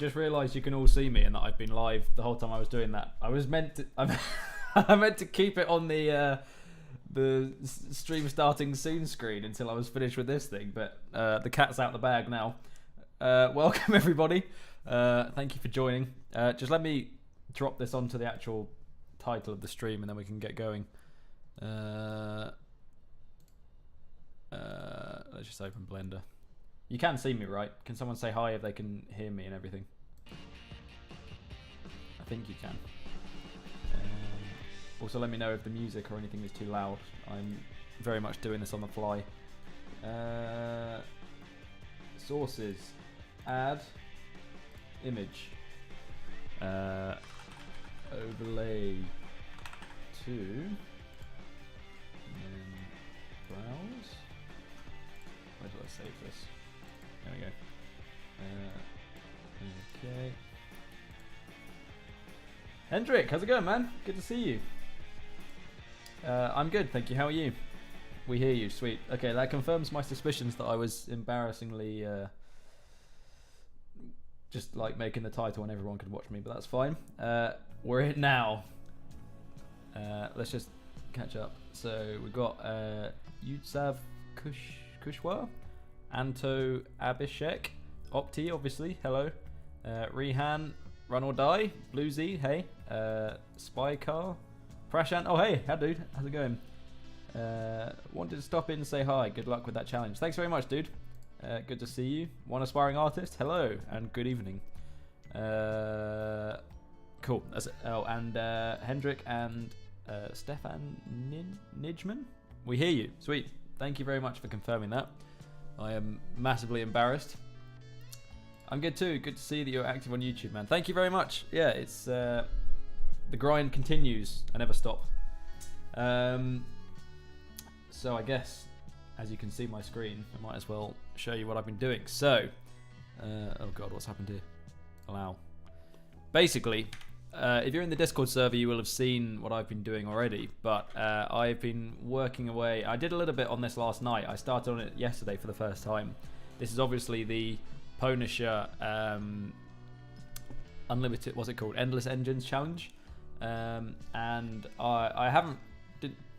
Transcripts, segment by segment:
just realised you can all see me and that I've been live the whole time I was doing that. I was meant to, I meant to keep it on the stream starting soon screen until I was finished with this thing, but the cat's out the bag now. Welcome everybody. Thank you for joining. Just let me drop this onto the actual title of the stream and then we can get going. Let's just open Blender. You can see me, right? Can someone say hi if they can hear me and everything? I think you can. Also let me know if the music or anything is too loud. I'm very much doing this on the fly. Sources. Add. Image. Overlay. 2. And then browse. Where do I save this? There we go. Okay. Hendrik, how's it going, man? Good to see you. I'm good, thank you. How are you? We hear you, sweet. Okay, that confirms my suspicions that I was embarrassingly just like making the title and everyone could watch me, but that's fine. We're in now. Let's just catch up. So we've got Yutsav Kushwa, Anto Abhishek, Opti, obviously, hello. Rehan, Run or Die, Bluesy, hey. Spy Car, Prashant, oh hey, how dude, how's it going? Wanted to stop in and say hi, good luck with that challenge. Thanks very much, dude. Good to see you. One aspiring artist, hello, and good evening. Cool, and Hendrik and Stefan Nijman, we hear you, sweet. Thank you very much for confirming that. I am massively embarrassed. I'm good too. Good to see that you're active on YouTube, man. Thank you very much. Yeah, it's the grind continues. I never stop. So I guess, as you can see my screen, I might as well show you what I've been doing. So, oh god, what's happened here? Allow. Basically, if you're in the Discord server, you will have seen what I've been doing already, but I've been working away. I did a little bit on this last night. I started on it yesterday for the first time. This is obviously the Pwnisher Unlimited, what's it called? Endless Engines Challenge. And I haven't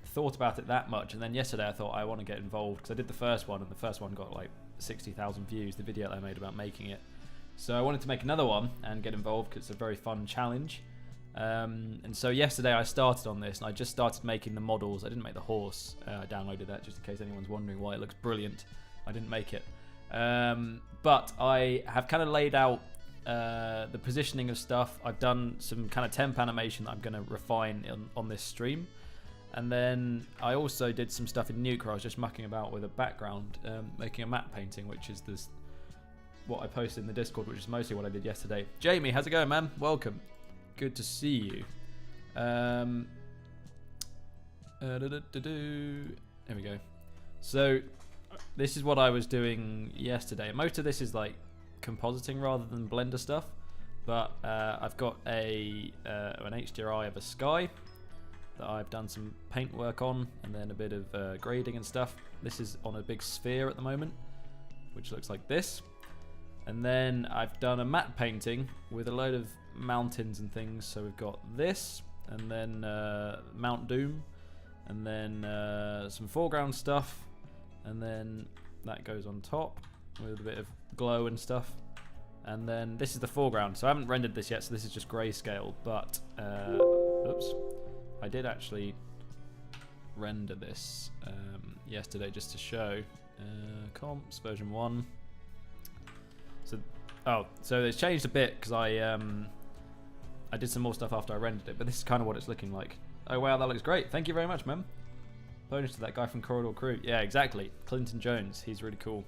thought about it that much, and then yesterday I thought I want to get involved because I did the first one, and the first one got like 60,000 views, the video that I made about making it. So I wanted to make another one and get involved because it's a very fun challenge. And so yesterday I started on this and I just started making the models. I didn't make the horse. I downloaded that just in case anyone's wondering why it looks brilliant. I didn't make it. But I have kind of laid out the positioning of stuff. I've done some kind of temp animation that I'm going to refine on this stream. And then I also did some stuff in Nuke where I was just mucking about with a background, making a matte painting, which is this, what I posted in the Discord, which is mostly what I did yesterday. Jamie, how's it going, man? Welcome. Good to see you. There we go. So this is what I was doing yesterday. Most of this is like compositing rather than Blender stuff, but I've got an HDRI of a sky that I've done some paint work on, and then a bit of grading and stuff. This is on a big sphere at the moment, which looks like this. And then I've done a matte painting with a load of mountains and things. So we've got this, and then Mount Doom, and then some foreground stuff, and then that goes on top with a bit of glow and stuff. And then this is the foreground. So I haven't rendered this yet, so this is just grayscale, but oops. I did actually render this yesterday just to show. Comps version 1. So it's changed a bit because I did some more stuff after I rendered it, but this is kind of what it's looking like. Oh wow, that looks great. Thank you very much, man. Bonus to that guy from Corridor Crew. Yeah, exactly. Clinton Jones. He's really cool.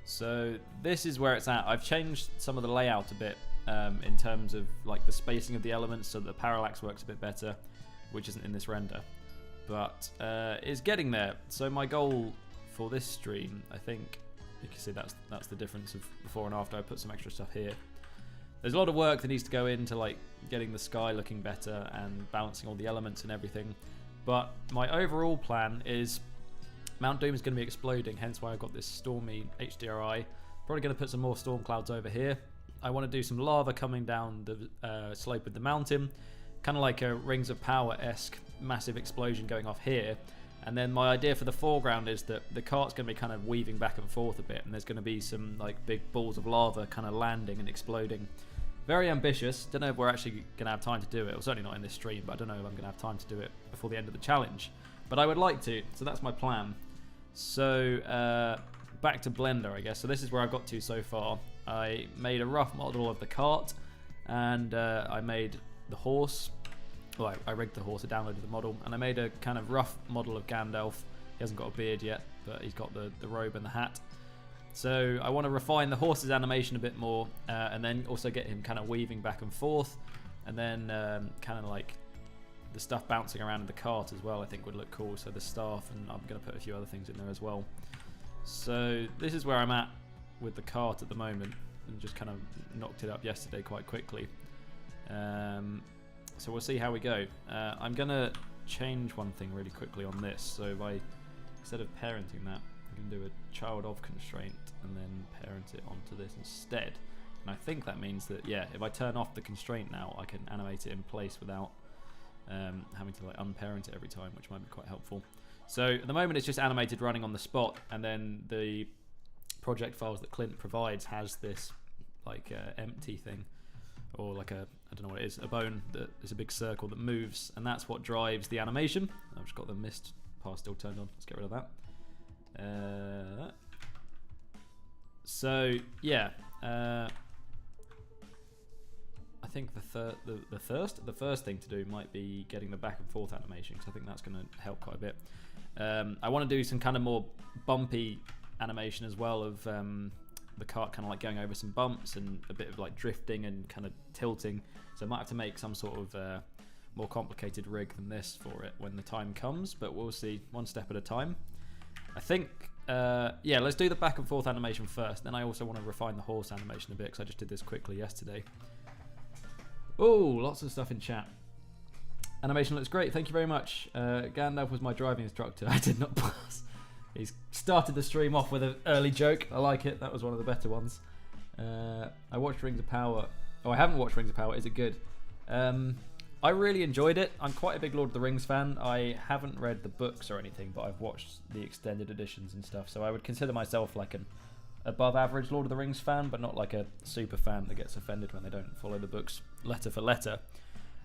So this is where it's at. I've changed some of the layout a bit in terms of like the spacing of the elements so that the parallax works a bit better, which isn't in this render, but it's getting there. So my goal for this stream, I think you can see that's the difference of before and after. I put some extra stuff here. There's a lot of work that needs to go into like getting the sky looking better and balancing all the elements and everything, but my overall plan is Mount Doom is going to be exploding, hence why I've got this stormy HDRI. Probably going to put some more storm clouds over here, I want to do some lava coming down the slope of the mountain, kind of like a Rings of Power-esque massive explosion going off here. And then my idea for the foreground is that the cart's going to be kind of weaving back and forth a bit, and there's going to be some like big balls of lava kind of landing and exploding. Very ambitious. Don't know if we're actually going to have time to do it. Well, certainly not in this stream, but I don't know if I'm going to have time to do it before the end of the challenge. But I would like to, so that's my plan. So back to Blender, I guess. So this is where I've got to so far. I made a rough model of the cart, and I made the horse. Well, I rigged the horse, I downloaded the model, and I made a kind of rough model of Gandalf. He hasn't got a beard yet, but he's got the robe and the hat. So I want to refine the horse's animation a bit more, and then also get him kind of weaving back and forth, and then kind of like the stuff bouncing around in the cart as well, I think would look cool. So the staff, and I'm going to put a few other things in there as well. So this is where I'm at with the cart at the moment, and just kind of knocked it up yesterday quite quickly. So we'll see how we go. I'm going to change one thing really quickly on this. So if I, instead of parenting that, I'm going to do a child of constraint and then parent it onto this instead. And I think that means that, yeah, if I turn off the constraint now, I can animate it in place without having to like unparent it every time, which might be quite helpful. So at the moment it's just animated running on the spot, and then the project files that Clint provides has this like empty thing, or like a, I don't know what it is, a bone that is a big circle that moves, and that's what drives the animation. I've just got the mist pass still turned on. Let's get rid of that. So yeah, I think the first thing to do might be getting the back and forth animation, because I think that's going to help quite a bit. I want to do some kind of more bumpy animation as well of the cart kind of like going over some bumps and a bit of like drifting and kind of tilting. So I might have to make some sort of more complicated rig than this for it when the time comes, but we'll see, one step at a time. I think, yeah, let's do the back and forth animation first. Then I also want to refine the horse animation a bit, because I just did this quickly yesterday. Oh, lots of stuff in chat. Animation looks great, thank you very much. Gandalf was my driving instructor. I did not pass. He's started the stream off with an early joke. I like it. That was one of the better ones. I watched Rings of Power. Oh, I haven't watched Rings of Power. Is it good? I really enjoyed it. I'm quite a big Lord of the Rings fan. I haven't read the books or anything, but I've watched the extended editions and stuff. So I would consider myself like an above average Lord of the Rings fan, but not like a super fan that gets offended when they don't follow the books letter for letter.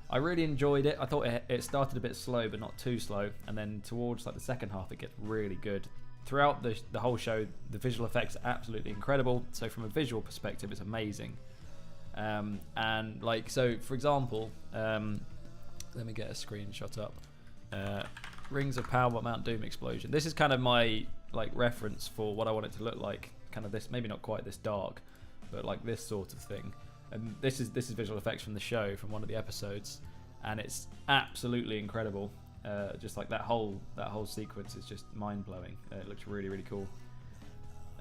I really enjoyed it. I thought it started a bit slow, but not too slow, and then towards like the second half it gets really good. Throughout the whole show, the visual effects are absolutely incredible. So from a visual perspective, it's amazing. And like, so for example, let me get a screenshot up. Rings of Power Mount Doom explosion. This is kind of my like reference for what I want it to look like. Kind of this, maybe not quite this dark, but like this sort of thing. And this is visual effects from the show, from one of the episodes, and it's absolutely incredible. Just like that whole sequence is just mind blowing. It looks really, really cool.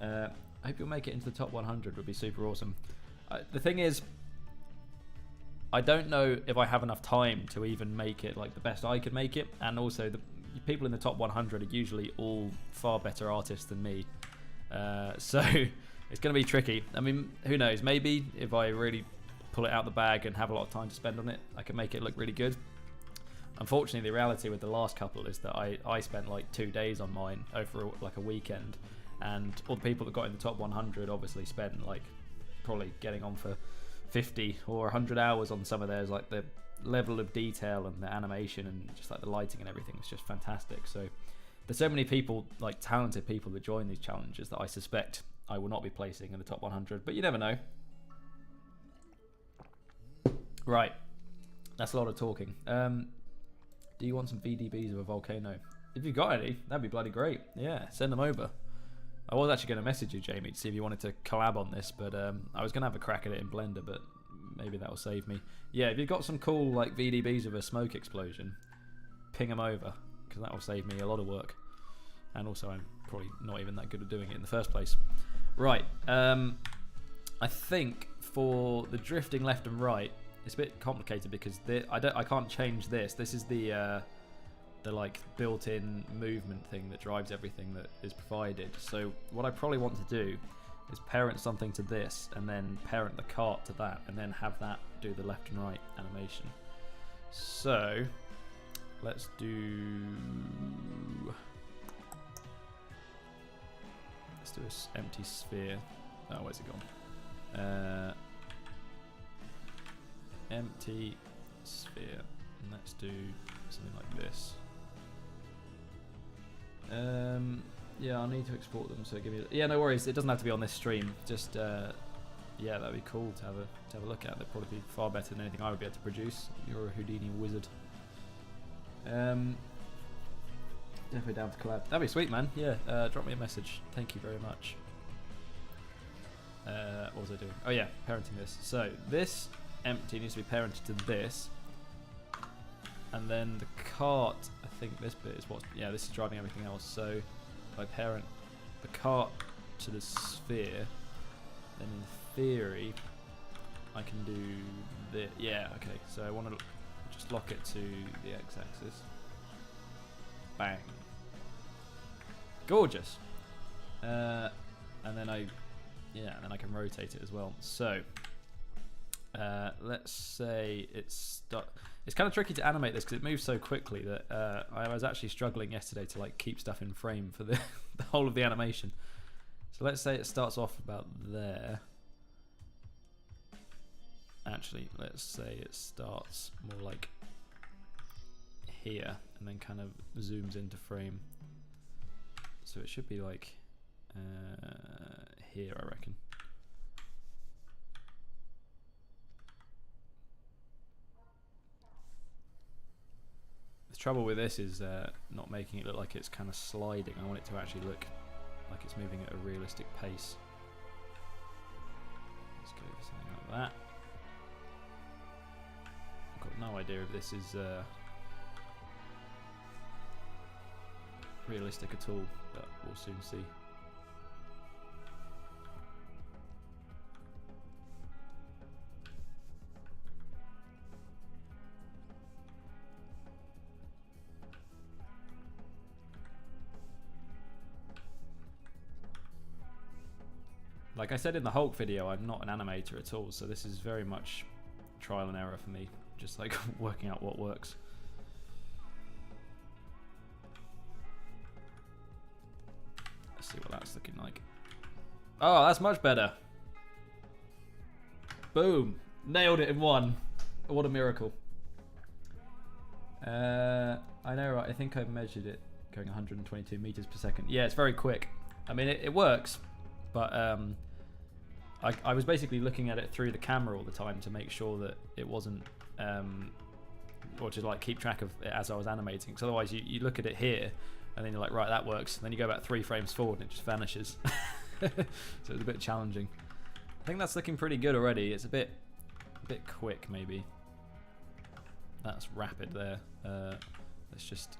I hope you'll make it into the top 100. Would be super awesome. The thing is, I don't know if I have enough time to even make it like the best I could make it, and also the people in the top 100 are usually all far better artists than me. So it's going to be tricky. I mean, who knows? Maybe if I really pull it out the bag and have a lot of time to spend on it, I can make it look really good. Unfortunately, the reality with the last couple is that I spent like 2 days on mine over like a weekend, and all the people that got in the top 100 obviously spent like probably getting on for 50 or 100 hours on some of theirs. Like the level of detail and the animation and just like the lighting and everything is just fantastic. So there's so many people, like talented people, that join these challenges that I suspect I will not be placing in the top 100, but you never know. Right, that's a lot of talking. Do you want some VDBs of a volcano? If you've got any, that'd be bloody great. Yeah, send them over. I was actually going to message you, Jamie, to see if you wanted to collab on this, but I was going to have a crack at it in Blender, but maybe that'll save me. Yeah, if you've got some cool like VDBs of a smoke explosion, ping them over, because that will save me a lot of work. And also, I'm probably not even that good at doing it in the first place. Right, I think for the drifting left and right, it's a bit complicated because I can't change this. This is the like built-in movement thing that drives everything that is provided. So what I probably want to do is parent something to this, and then parent the cart to that, and then have that do the left and right animation. So let's do this empty sphere. Oh, where's it gone? Empty sphere. And let's do something like this. Yeah, I'll need to export them. So give me. Yeah, no worries. It doesn't have to be on this stream. Just yeah, that'd be cool to have a look at. They'd probably be far better than anything I would be able to produce. You're a Houdini wizard. Definitely down to collab. That'd be sweet, man. Yeah, drop me a message. Thank you very much. What was I doing? Oh yeah, parenting this. So this empty needs to be parented to this, and then the cart. I think this bit is what. Yeah, this is driving everything else. So if I parent the cart to the sphere, then in theory I can do the. Yeah, okay. So I want to just lock it to the x-axis. Bang. Gorgeous. And then I can rotate it as well. So let's say it's kind of tricky to animate this because it moves so quickly that I was actually struggling yesterday to like keep stuff in frame for the the whole of the animation. So let's say it starts off about there. Actually, let's say it starts more like here and then kind of zooms into frame. So it should be like here, I reckon. The trouble with this is not making it look like it's kind of sliding. I want it to actually look like it's moving at a realistic pace. Let's go for something like that. I've got no idea if this is realistic at all, but we'll soon see. Like I said in the Hulk video, I'm not an animator at all, so this is very much trial and error for me, just like working out what works. Let's see what that's looking like. Oh, that's much better. Boom. Nailed it in one. What a miracle. I know, right? I think I've measured it going 122 meters per second. Yeah, it's very quick. I mean, it works, but I was basically looking at it through the camera all the time to make sure that it wasn't, or to like keep track of it as I was animating. Because otherwise, you look at it here, and then you're like, right, that works. And then you go about 3 frames forward, and it just vanishes. So it's a bit challenging. I think that's looking pretty good already. It's a bit quick, maybe. That's rapid there. Let's just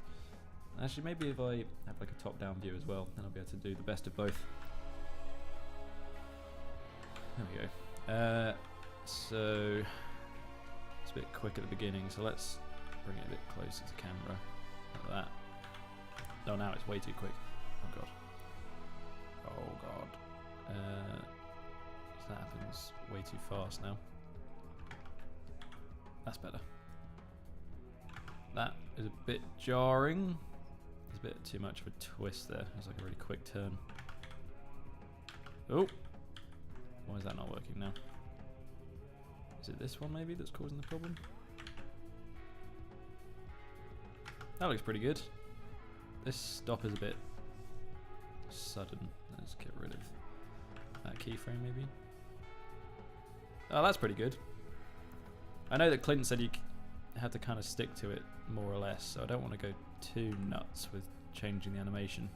actually maybe if I have like a top-down view as well, then I'll be able to do the best of both. There we go. So it's a bit quick at the beginning, so let's bring it a bit closer to camera, like that. No, now it's way too quick. Oh god. Oh god. That happens way too fast now. That's better. That is a bit jarring. There's a bit too much of a twist there. It's like a really quick turn. Oh! Why is that not working now? Is it this one maybe that's causing the problem? That looks pretty good. This stop is a bit sudden. Let's get rid of that keyframe maybe. Oh, that's pretty good. I know that Clint said you had to kind of stick to it more or less, so I don't want to go too nuts with changing the animation,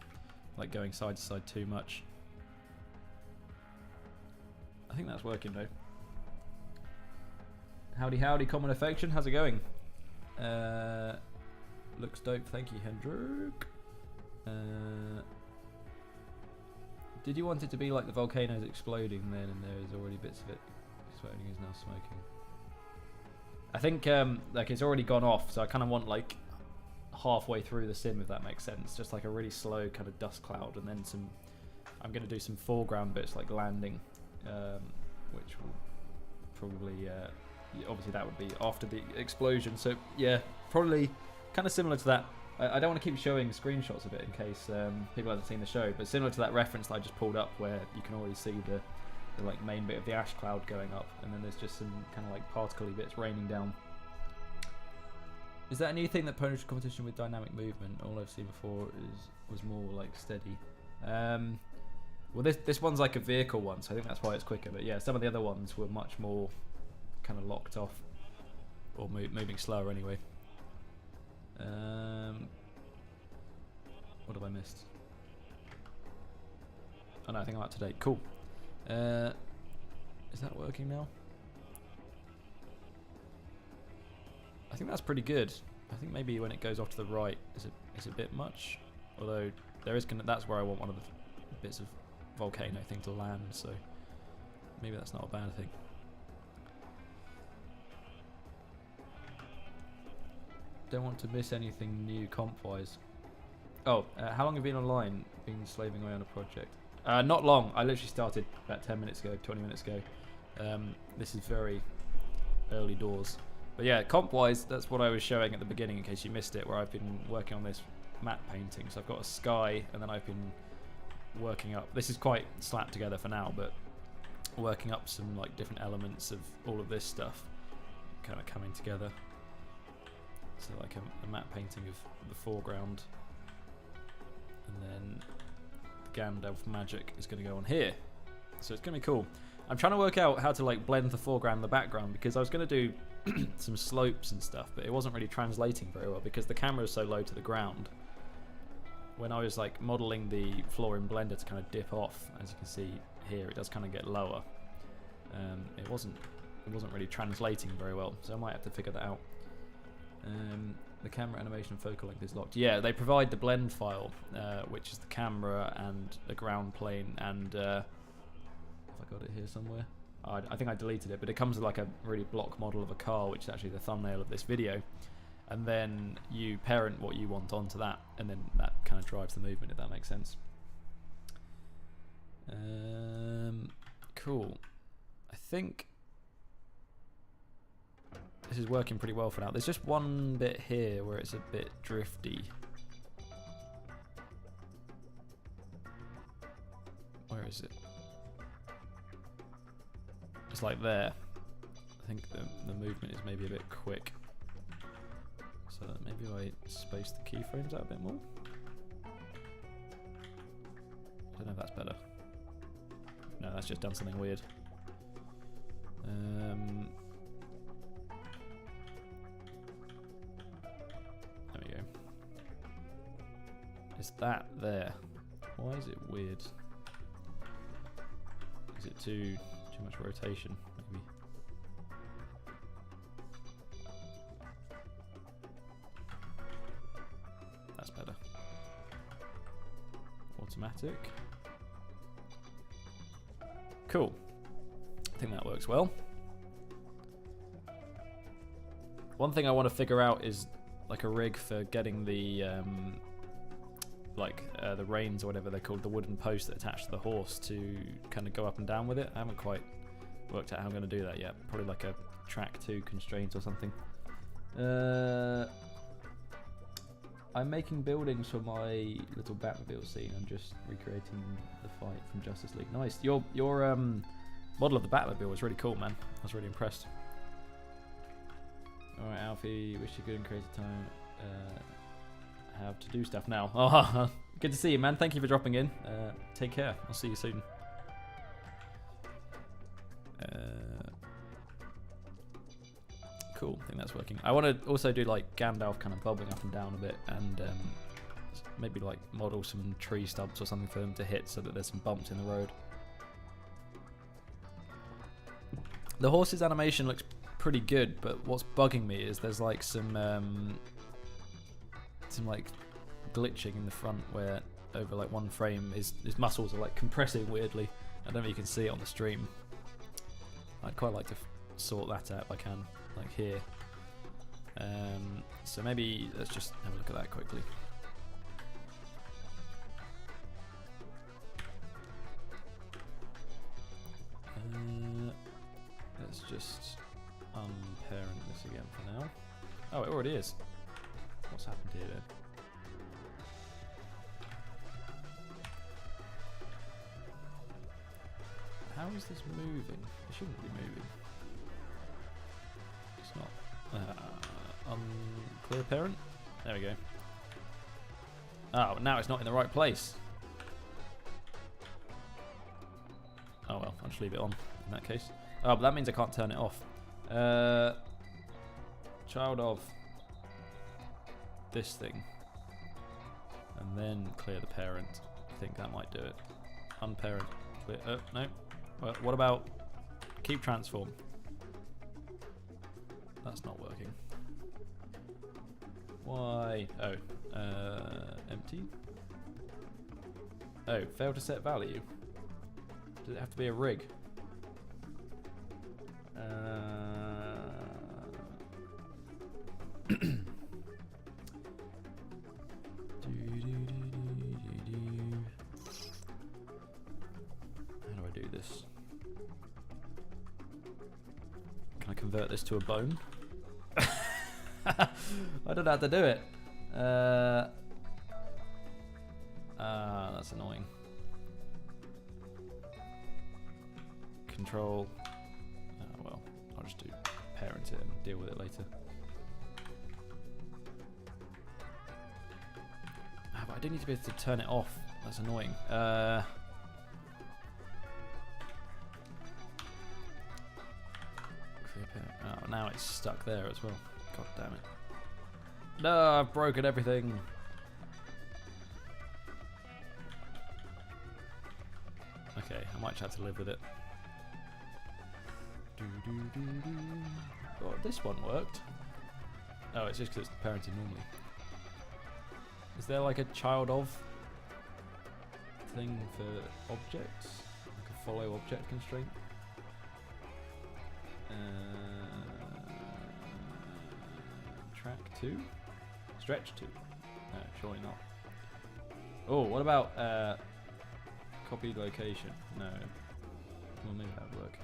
like going side to side too much. I think that's working though. Howdy howdy, Common Affection, how's it going? Looks dope, thank you Hendrik. Did you want it to be like the volcano's exploding then and there's already bits of it exploding is now smoking? I think like it's already gone off, so I kind of want like halfway through the sim, if that makes sense, just like a really slow kind of dust cloud and then some I'm going to do some foreground bits like landing, which will probably, obviously that would be after the explosion. So yeah, probably kind of similar to that. I don't want to keep showing screenshots of it in case people haven't seen the show, but similar to that reference that I just pulled up where you can already see the like main bit of the ash cloud going up, and then there's just some kind of like particle-y bits raining down. Is that a new thing, that Pwnisher competition with dynamic movement? All I've seen before was more like steady. Well, this one's like a vehicle one, so I think that's why it's quicker. But yeah, some of the other ones were much more kind of locked off, or moving slower anyway. What have I missed? Oh no, I think I'm up to date. Cool. Is that working now? I think that's pretty good. I think maybe when it goes off to the right is a bit much. Although there is that's where I want one of the bits of volcano thing to land, so maybe that's not a bad thing. Don't want to miss anything new comp-wise. Oh, how long have you been online? Been slaving away on a project? Not long. I literally started about 10 minutes ago, 20 minutes ago. This is very early doors. But yeah, comp-wise, that's what I was showing at the beginning in case you missed it, where I've been working on this matte painting. So I've got a sky, and then I've been working up. This is quite slapped together for now, but working up some like different elements of all of this stuff kind of coming together. So like a matte painting of the foreground, and then Gandalf magic is going to go on here, so it's going to be cool. I'm trying to work out how to like blend the foreground and the background, because I was going to do some slopes and stuff, but it wasn't really translating very well because the camera is so low to the ground. When I was like modeling the floor in Blender to kind of dip off, as you can see here, it does kind of get lower. It wasn't really translating very well, so I might have to figure that out. The camera animation and focal length is locked. Yeah, they provide the blend file, which is the camera and the ground plane, and have I got it here somewhere? I think I deleted it, but it comes with like a really block model of a car, which is actually the thumbnail of this video, and then you parent what you want onto that, and then that kind of drives the movement, if that makes sense. Cool. I think this is working pretty well for now. There's just one bit here where it's a bit drifty. Where is it? It's like there. I think the movement is maybe a bit quick. So maybe I space the keyframes out a bit more. I don't know if that's better. No, that's just done something weird. There we go. Is that there? Why is it weird? Is it too much rotation, maybe? That's better. Automatic. Cool. I think that works well. One thing I want to figure out is like a rig for getting the the reins or whatever they're called, the wooden posts that attach to the horse, to kind of go up and down with it. I haven't quite worked out how I'm going to do that yet. Probably like a track 2 constraint or something. I'm making buildings for my little Batmobile scene. I'm just recreating the fight from Justice League. Nice. Your model of the Batmobile was really cool, man. I was really impressed. Alright, Alfie, wish you good and creative time. Have to do stuff now. Oh, good to see you, man. Thank you for dropping in. Take care. I'll see you soon. Cool. I think that's working. I want to also do like Gandalf kind of bubbling up and down a bit, and maybe like model some tree stubs or something for them to hit so that there's some bumps in the road. The horse's animation looks pretty good, but what's bugging me is there's like some like glitching in the front where over like one frame his muscles are like compressing weirdly. I don't know if you can see it on the stream. I'd quite like to sort that out if I can, like here. So maybe let's just have a look at that quickly. just unparent this again for now. Oh, it already is. What's happened here then? How is this moving? It shouldn't be moving. It's not. Unclear parent? There we go. Oh, now it's not in the right place. Oh well, I'll just leave it on in that case. Oh, but that means I can't turn it off. Child of this thing. And then clear the parent. I think that might do it. Unparent. Clear. No. Well, what about keep transform? That's not working. Why? Oh. Empty? Oh, fail to set value. Does it have to be a rig? How do I do this? Can I convert this to a bone? I don't know how to do it. That's annoying. Control. Well, I'll just do parent it and deal with it later. But I do need to be able to turn it off. That's annoying. Oh, now it's stuck there as well. God damn it. No, I've broken everything. Okay, I might just have to live with it. Oh, this one worked. Oh, it's just because it's parenting normally. Is there like a child of thing for objects? Like a follow object constraint? Track 2? Stretch 2? No, surely not. Oh, what about copied location? No. Well, maybe that would work.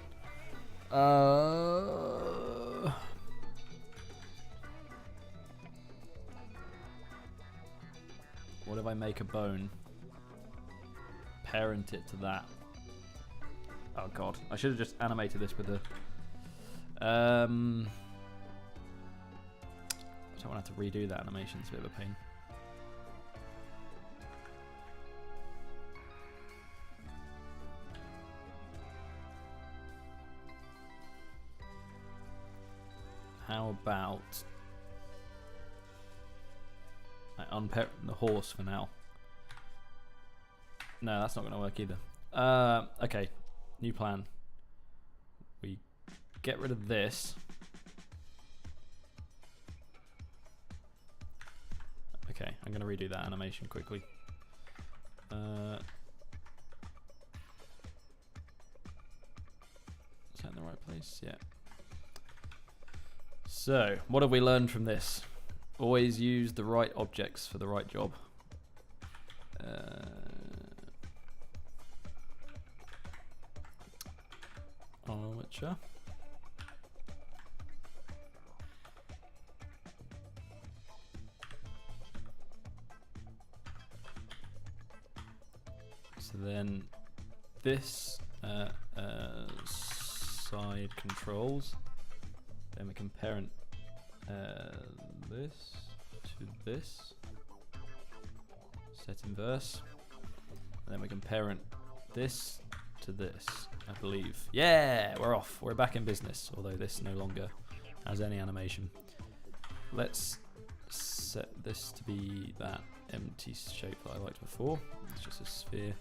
What if I make a bone? Parent it to that. Oh god, I should have just animated this with the. I don't want to have to redo that animation. It's a bit of a pain. How about I unparent the horse for now? No, that's not going to work either. Okay, new plan. We get rid of this. Okay, I'm going to redo that animation quickly. Is that in the right place? Yeah. So, what have we learned from this? Always use the right objects for the right job. Armature. So then this side controls. Then we can parent this to this. Set inverse. And then we can parent this to this, I believe. Yeah, we're off. We're back in business, although this no longer has any animation. Let's set this to be that empty shape that I liked before. It's just a sphere.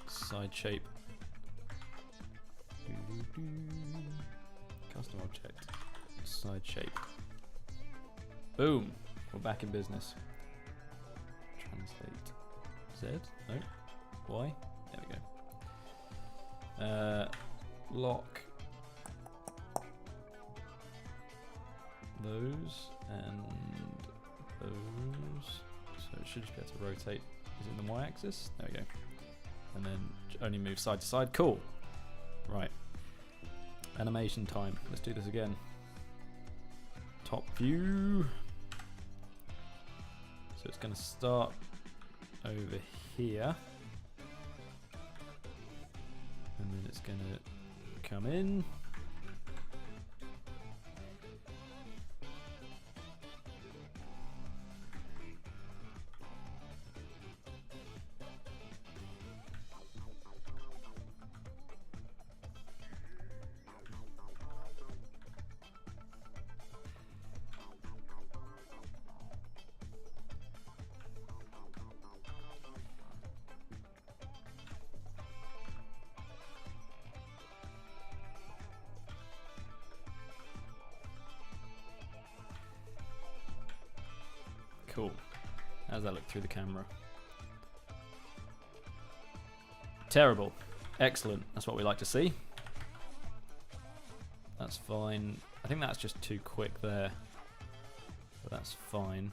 Side shape. Custom object. Side shape. Boom. We're back in business. Translate. Z? No. Y? There we go. Lock those and those. So it should just be able to rotate. Is it in the Y axis? There we go. And then only move side to side. Cool. Right. Animation time. Let's do this again. Top view. So it's going to start over here. And then it's going to come in. Cool. How does that look through the camera? Terrible. Excellent. That's what we like to see. That's fine. I think that's just too quick there. But that's fine.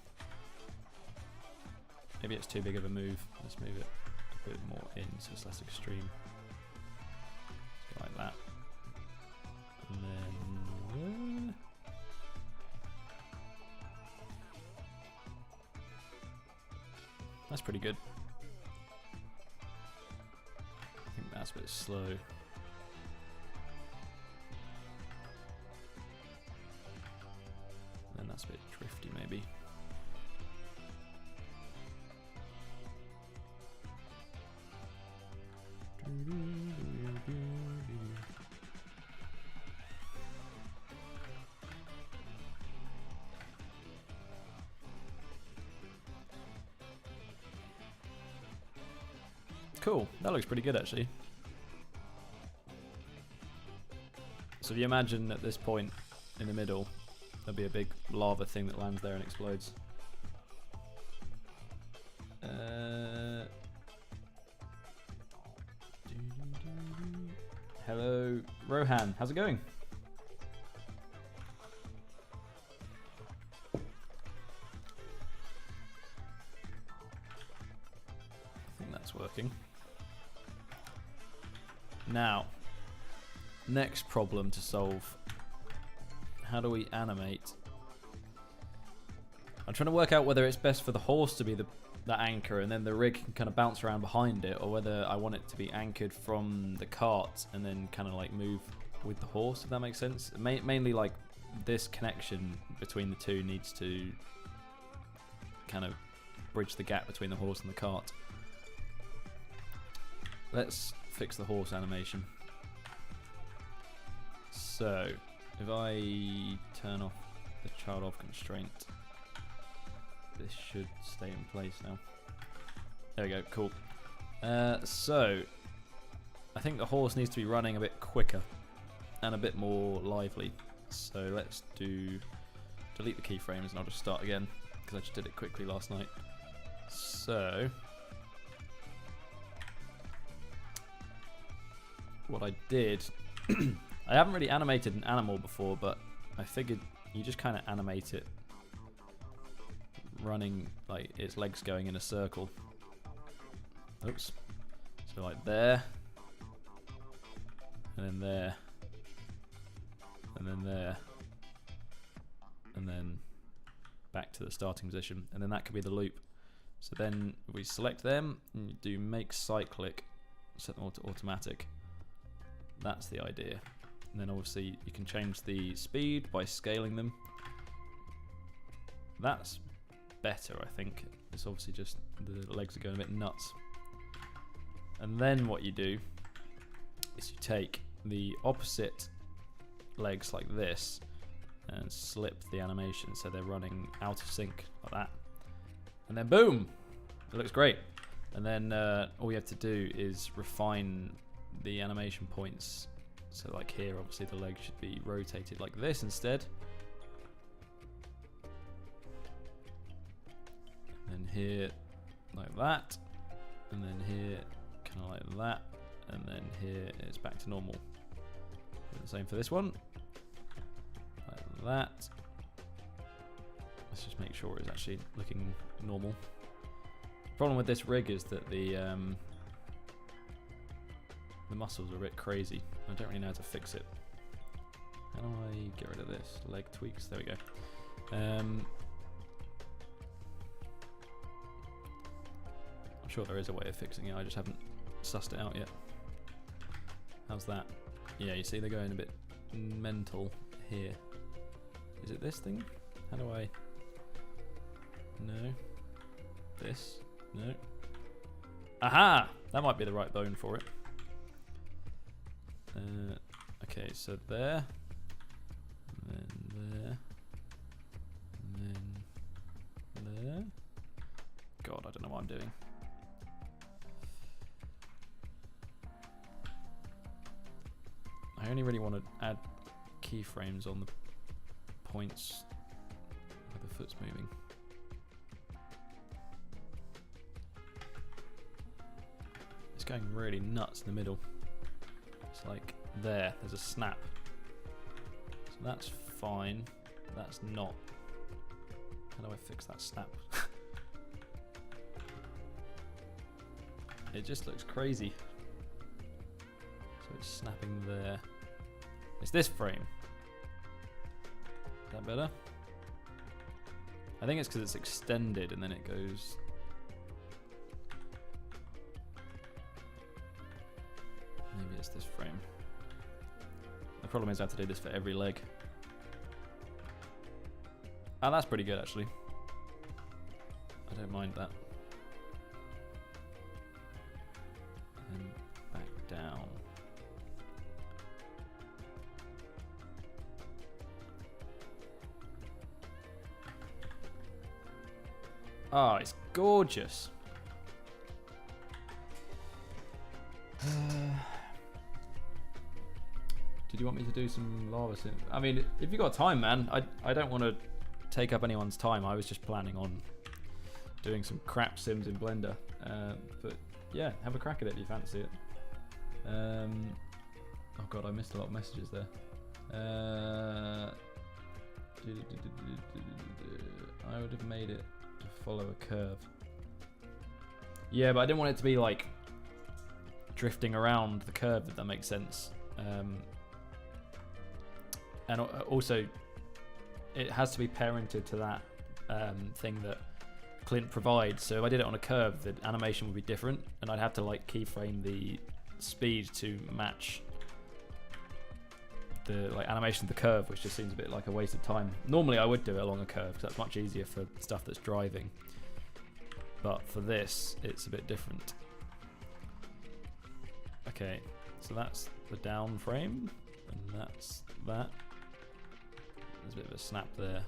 Maybe it's too big of a move. Let's move it a bit more in so it's less extreme. Let's go like that. And then... that's pretty good. I think that's a bit slow. Then that's a bit drifty maybe. Cool, that looks pretty good actually. So if you imagine at this point in the middle, there'll be a big lava thing that lands there and explodes. Hello, Rohan, how's it going? I think that's working. Now, next problem to solve. How do we animate? I'm trying to work out whether it's best for the horse to be the anchor and then the rig can kind of bounce around behind it, or whether I want it to be anchored from the cart and then kind of like move with the horse, if that makes sense. Mainly like this connection between the two needs to kind of bridge the gap between the horse and the cart. Let's fix the horse animation. So, if I turn off the child of constraint, this should stay in place now. There we go, cool. So, I think the horse needs to be running a bit quicker and a bit more lively. So let's delete the keyframes and I'll just start again because I just did it quickly last night. So, what I did, I haven't really animated an animal before, but I figured you just kind of animate it running, like its legs going in a circle. Oops. So like there, and then there, and then there, and then back to the starting position, and then that could be the loop. So then we select them and you do make cyclic, set them all to automatic. That's the idea. And then obviously you can change the speed by scaling them. That's better, I think. It's obviously just the legs are going a bit nuts. And then what you do is you take the opposite legs like this and slip the animation so they're running out of sync like that. And then boom! It looks great. And then all you have to do is refine the animation points. So like here, obviously the leg should be rotated like this instead. And here, like that. And then here, kind of like that. And then here, it's back to normal. Do the same for this one. Like that. Let's just make sure it's actually looking normal. The problem with this rig is that the muscles are a bit crazy. I don't really know how to fix it. How do I get rid of this? Leg tweaks. There we go. I'm sure there is a way of fixing it. I just haven't sussed it out yet. How's that? Yeah, you see they're going a bit mental here. Is it this thing? How do I... No. This? No. Aha! That might be the right bone for it. Okay, so there. And then there. And then there. God, I don't know what I'm doing. I only really want to add keyframes on the points where the foot's moving. It's going really nuts in the middle. It's like there's a snap. So that's fine. That's not. How do I fix that snap? It just looks crazy. So it's snapping there. It's this frame. Is that better? I think it's because it's extended and then it goes... Maybe it's this frame. The problem is I have to do this for every leg. Ah, that's pretty good actually. I don't mind that. And back down. Oh, it's gorgeous. Did you want me to do some lava sim? I mean, if you got time, man, I don't want to take up anyone's time. I was just planning on doing some crap sims in Blender. But yeah, have a crack at it if you fancy it. Oh god, I missed a lot of messages there. I would have made it to follow a curve. Yeah, but I didn't want it to be like drifting around the curve, if that makes sense. And also, it has to be parented to that thing that Clint provides. So if I did it on a curve, the animation would be different, and I'd have to like keyframe the speed to match the like animation of the curve, which just seems a bit like a waste of time. Normally I would do it along a curve because that's much easier for stuff that's driving, but for this it's a bit different. Okay, so that's the down frame, and that's that. There's a bit of a snap there.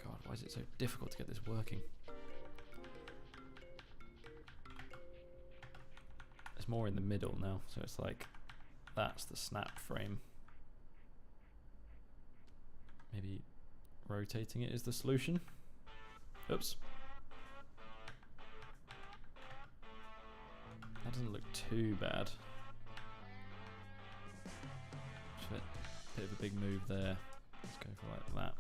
God, why is it so difficult to get this working? It's more in the middle now, so it's like that's the snap frame. Maybe rotating it is the solution. Oops. That doesn't look too bad. Bit of a big move there. Let's go for like that.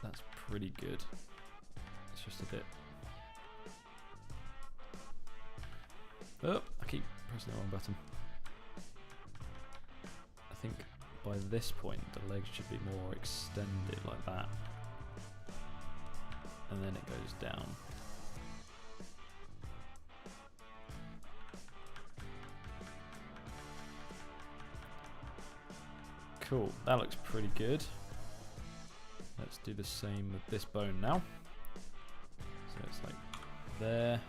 That's pretty good. It's just a bit... Oh, I keep pressing the wrong button. I think by this point the legs should be more extended like that. And then it goes down. Cool, that looks pretty good. Let's do the same with this bone now. So it's like there.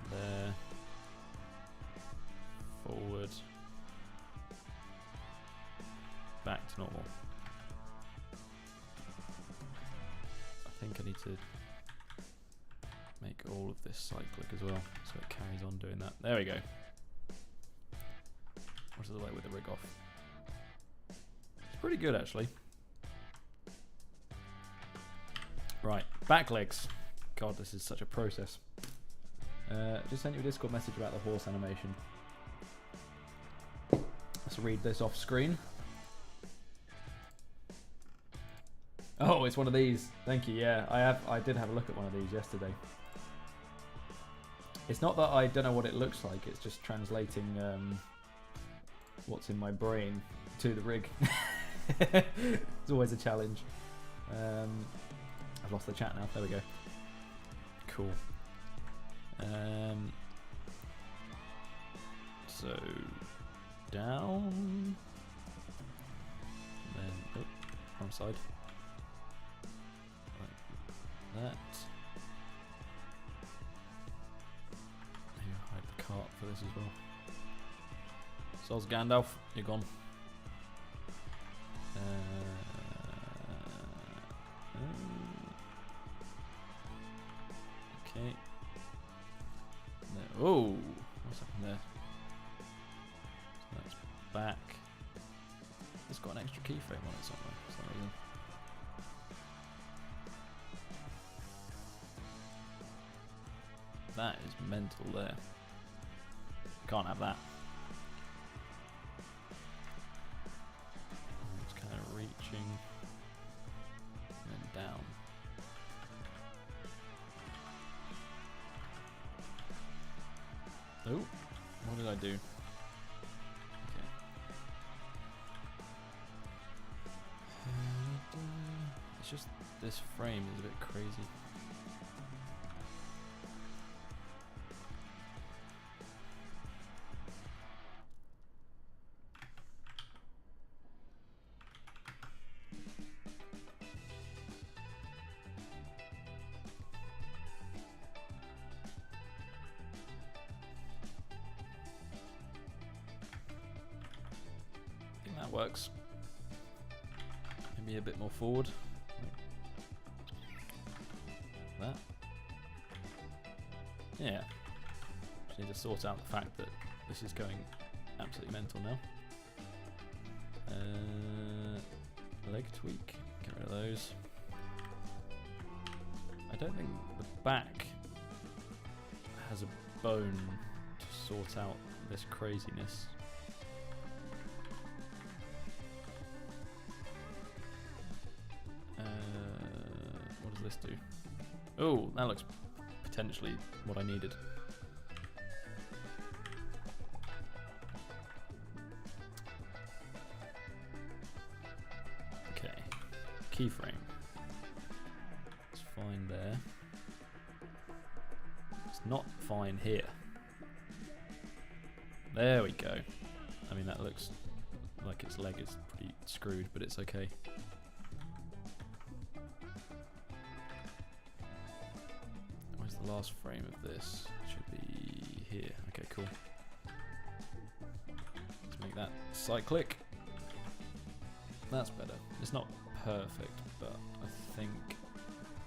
There. Forward. Back to normal. I think I need to make all of this cyclic as well, so it carries on doing that. There we go. What is it like with the rig off? It's pretty good actually. Right, back legs. God, this is such a process. Just sent you a Discord message about the horse animation. Let's read this off screen. Oh, it's one of these. Thank you. Yeah, I did have a look at one of these yesterday. It's not that I don't know what it looks like, it's just translating what's in my brain to the rig. It's always a challenge. I've lost the chat now, there we go. Cool. So down, and then wrong side, like that. Maybe I'll hide the cart for this as well. Soz Gandalf, you're gone. Okay. No. Oh, what's happened there? So that's back. It's got an extra keyframe on it somewhere for some reason. That is mental there. Can't have that. It's kind of reaching and then down. Oh, what did I do? Okay. It's just this frame is a bit crazy. That works. Maybe a bit more forward. Like that. Yeah. Just need to sort out the fact that this is going absolutely mental now. Leg tweak. Get rid of those. I don't think the back has a bone to sort out this craziness. What does this do? Oh, that looks potentially what I needed. Okay, keyframe. It's fine there. It's not fine here. There we go. I mean, that looks like its leg is pretty screwed, but it's okay. Where's the last frame of this? It should be here. Okay, cool. Let's make that cyclic. That's better. It's not perfect, but I think,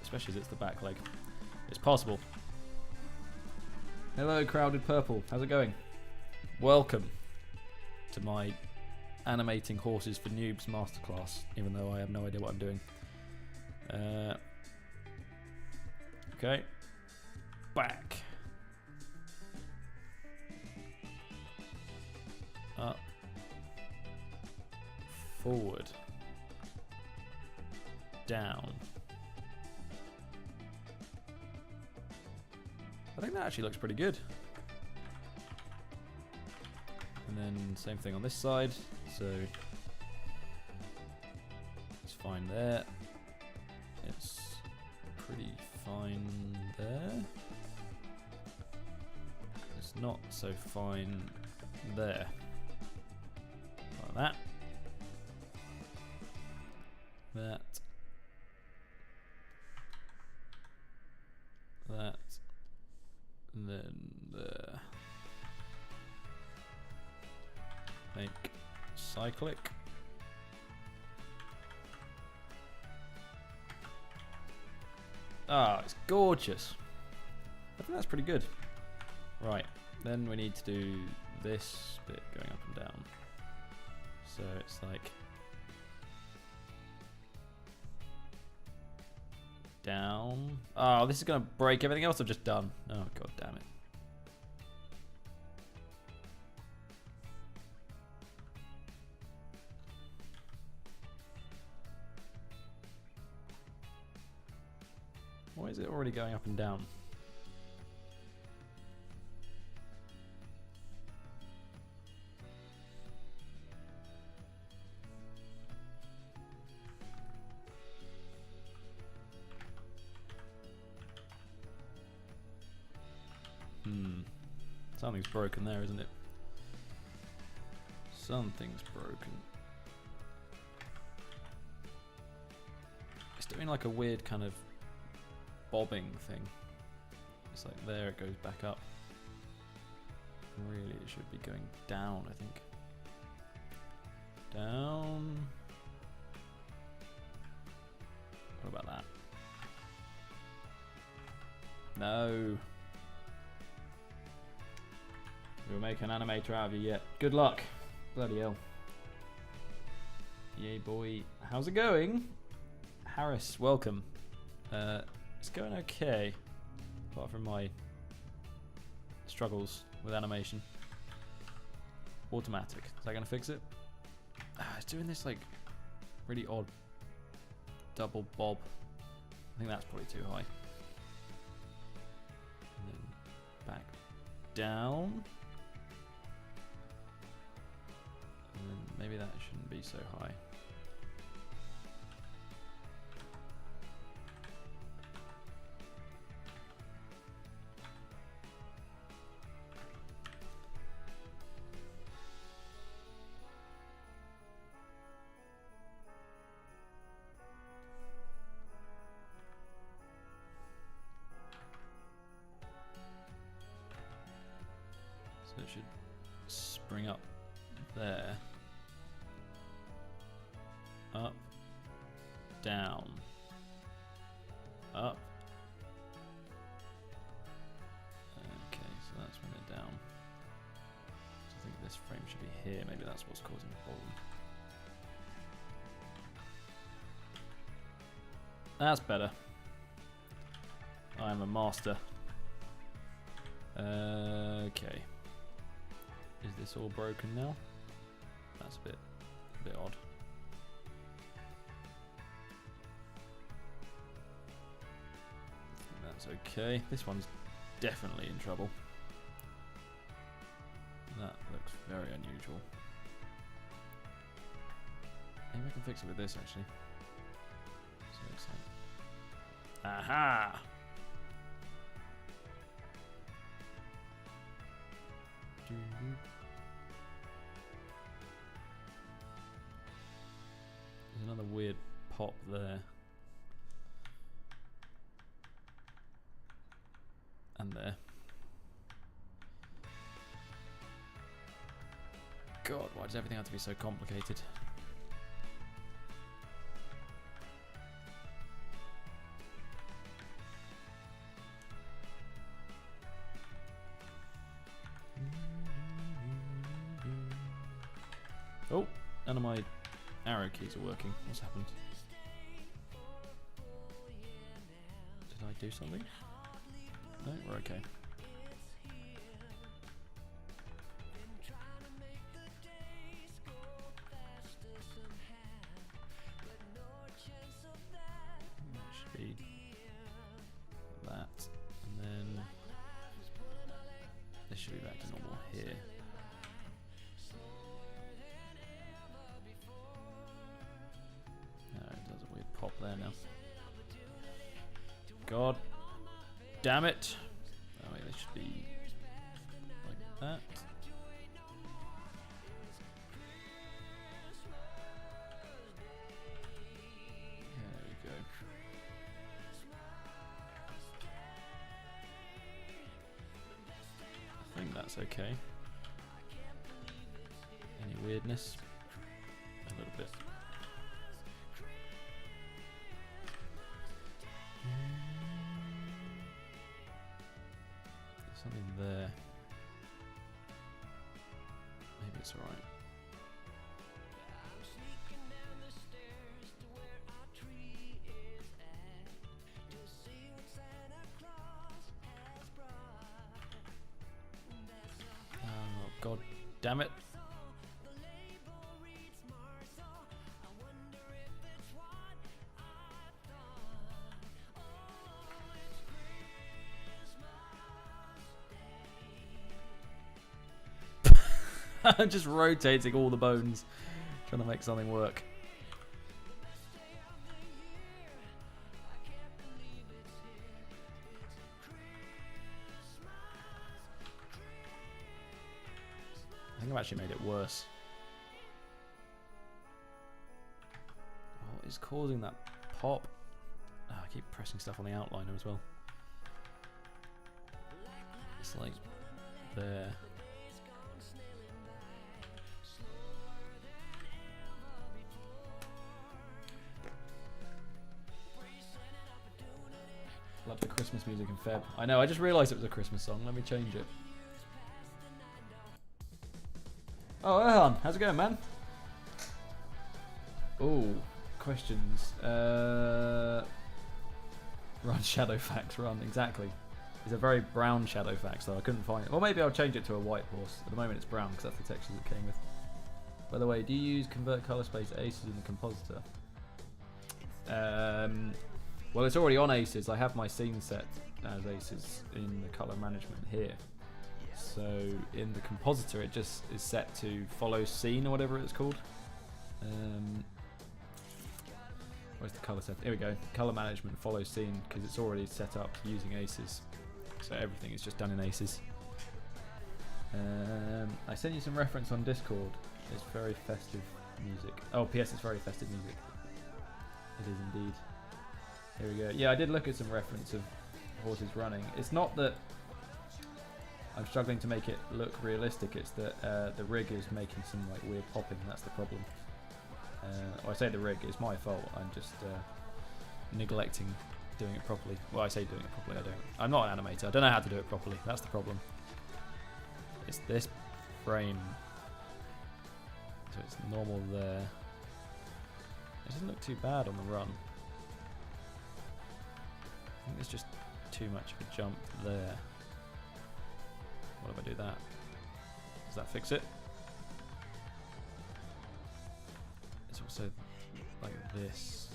especially as it's the back leg, it's possible. Hello, Crowded Purple. How's it going? Welcome to my animating horses for noobs masterclass, even though I have no idea what I'm doing. Okay. Back. Up. Forward. Down. I think that actually looks pretty good. And then same thing on this side, so it's fine there. It's pretty fine there. It's not so fine there. Like that. That. That. And then there. Make cyclic. Ah, it's gorgeous. I think that's pretty good. Right, then we need to do this bit going up and down. So it's like down. Oh, this is gonna break everything else I've just done. Oh, god damn it. Why is it already going up and down? Something's broken there, isn't it? Something's broken. It's doing like a weird kind of bobbing thing. It's like there, it goes back up. Really, it should be going down, I think. Down. What about that? No. We'll make an animator out of you yet. Good luck. Bloody hell. Yay, boy. How's it going? Harris, welcome. It's going okay. Apart from my struggles with animation. Automatic. Is that going to fix it? It's doing this like really odd double bob. I think that's probably too high. And then back down. And then maybe that shouldn't be so high. So it should spring up there. Up. Down. Up. Okay, so that's when they're down. So I think this frame should be here. Maybe that's what's causing the problem. That's better. I am a master. Okay. Is this all broken now? That's a bit odd. I think that's okay. This one's definitely in trouble. That looks very unusual. Maybe I can fix it with this actually. So it's like, aha! There's another weird pop there. And there. God, why does everything have to be so complicated? Oh, none of my arrow keys are working. What's happened? Did I do something? No, we're okay. That should be that. And then this should be back to normal here. Pop there now. God damn it. Oh wait, they should be like that. There we go. I think that's okay. Any weirdness? A little bit. Something there. Maybe it's alright. Oh, God damn it. I'm just rotating all the bones, trying to make something work. think I've actually made it worse. What is causing that pop? Oh, I keep pressing stuff on the outliner as well. It's like there. Love the Christmas music in Feb. I know, I just realised it was a Christmas song. Let me change it. Oh, Erhan, how's it going, man? Oh, questions. Run Shadowfax, run, exactly. It's a very brown Shadowfax, though. I couldn't find it. Well, maybe I'll change it to a white horse. At the moment, it's brown because that's the texture it came with. By the way, do you use convert color space aces in the compositor? Well, it's already on aces. I have my scene set as aces in the color management here. So in the compositor, it just is set to follow scene or whatever it's called. Where's the color set? Here we go. Color management follow scene because it's already set up using aces. So everything is just done in aces. I sent you some reference on Discord. It's very festive music. Oh, PS, it's very festive music. It is indeed. Here we go. Yeah, I did look at some reference of horses running. It's not that I'm struggling to make it look realistic. It's that the rig is making some like weird popping. That's the problem. I say the rig. It's my fault. I'm just neglecting doing it properly. Well, I say doing it properly. I don't. I'm not an animator. I don't know how to do it properly. That's the problem. It's this frame. So it's normal there. It doesn't look too bad on the run. I think there's just too much of a jump there. What if I do that? Does that fix it? It's also like this.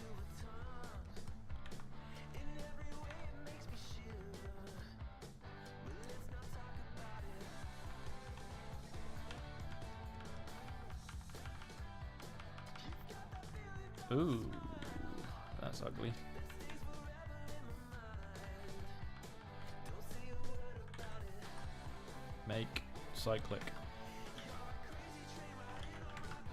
Ooh, that's ugly. Make cyclic.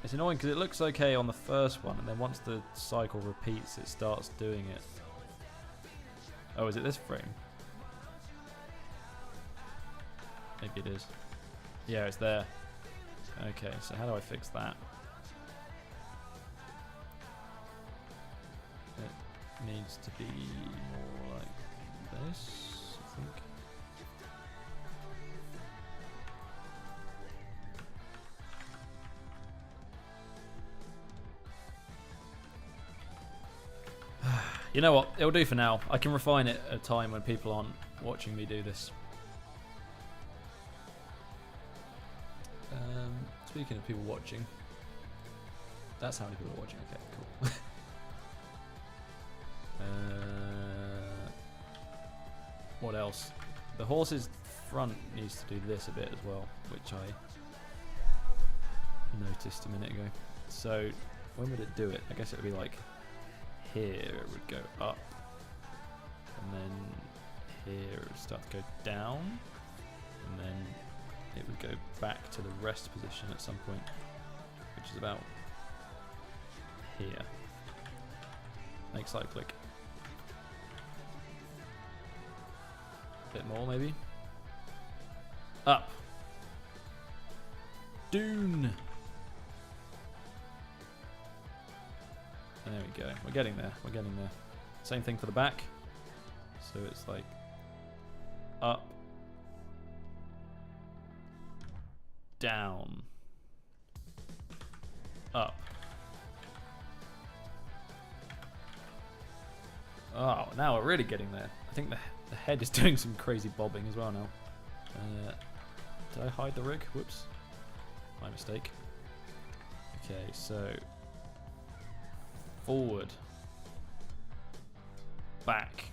It's annoying because it looks okay on the first one, and then once the cycle repeats, it starts doing it. Oh, is it this frame? Maybe it is. Yeah, it's there. Okay, so how do I fix that? It needs to be more like this, I think. You know what? It'll do for now. I can refine it at a time when people aren't watching me do this. Speaking of people watching, that's how many people are watching. Okay, cool. What else? The horse's front needs to do this a bit as well, which I noticed a minute ago. So when would it do it? I guess it would be like here it would go up, and then here it would start to go down, and then it would go back to the rest position at some point, which is about here. Make cyclic. Bit more maybe. Up. Dune. There we go. We're getting there. We're getting there. Same thing for the back. So it's like up, down, up. Oh, now we're really getting there. I think the head is doing some crazy bobbing as well now. Did I hide the rig? Whoops. My mistake. Okay, so forward, back,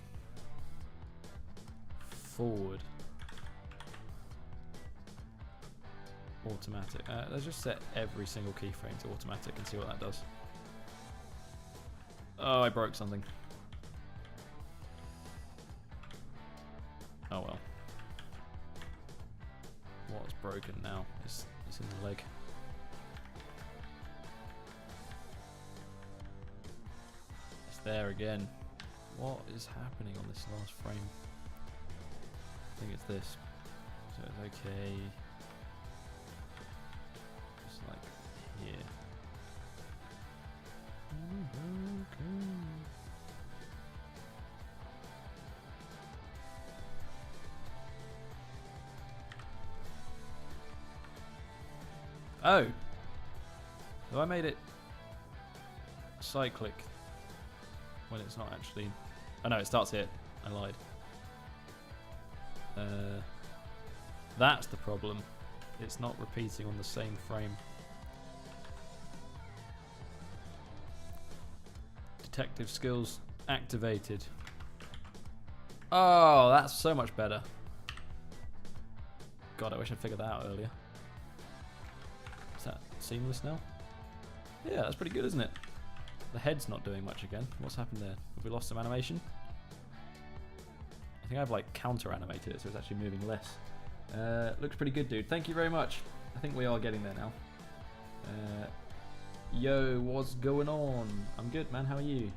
forward, automatic. Let's just set every single keyframe to automatic and see what that does. Oh, I broke something. Oh well. What's broken now? It's It's in the leg. It's there again. What is happening on this last frame? I think it's this. So it's okay. Just like here. Okay. Oh! So I made it cyclic when it's not actually... Oh no, it starts here. I lied. That's the problem. It's not repeating on the same frame. Detective skills activated. Oh, that's so much better. God, I wish I'd figured that out earlier. Is that seamless now? Yeah, that's pretty good, isn't it? The head's not doing much again. What's happened there? Have we lost some animation? I think I've like counter animated it so it's actually moving less. Looks pretty good, dude. Thank you very much. I think we are getting there now. Yo, what's going on? I'm good, man. How are you?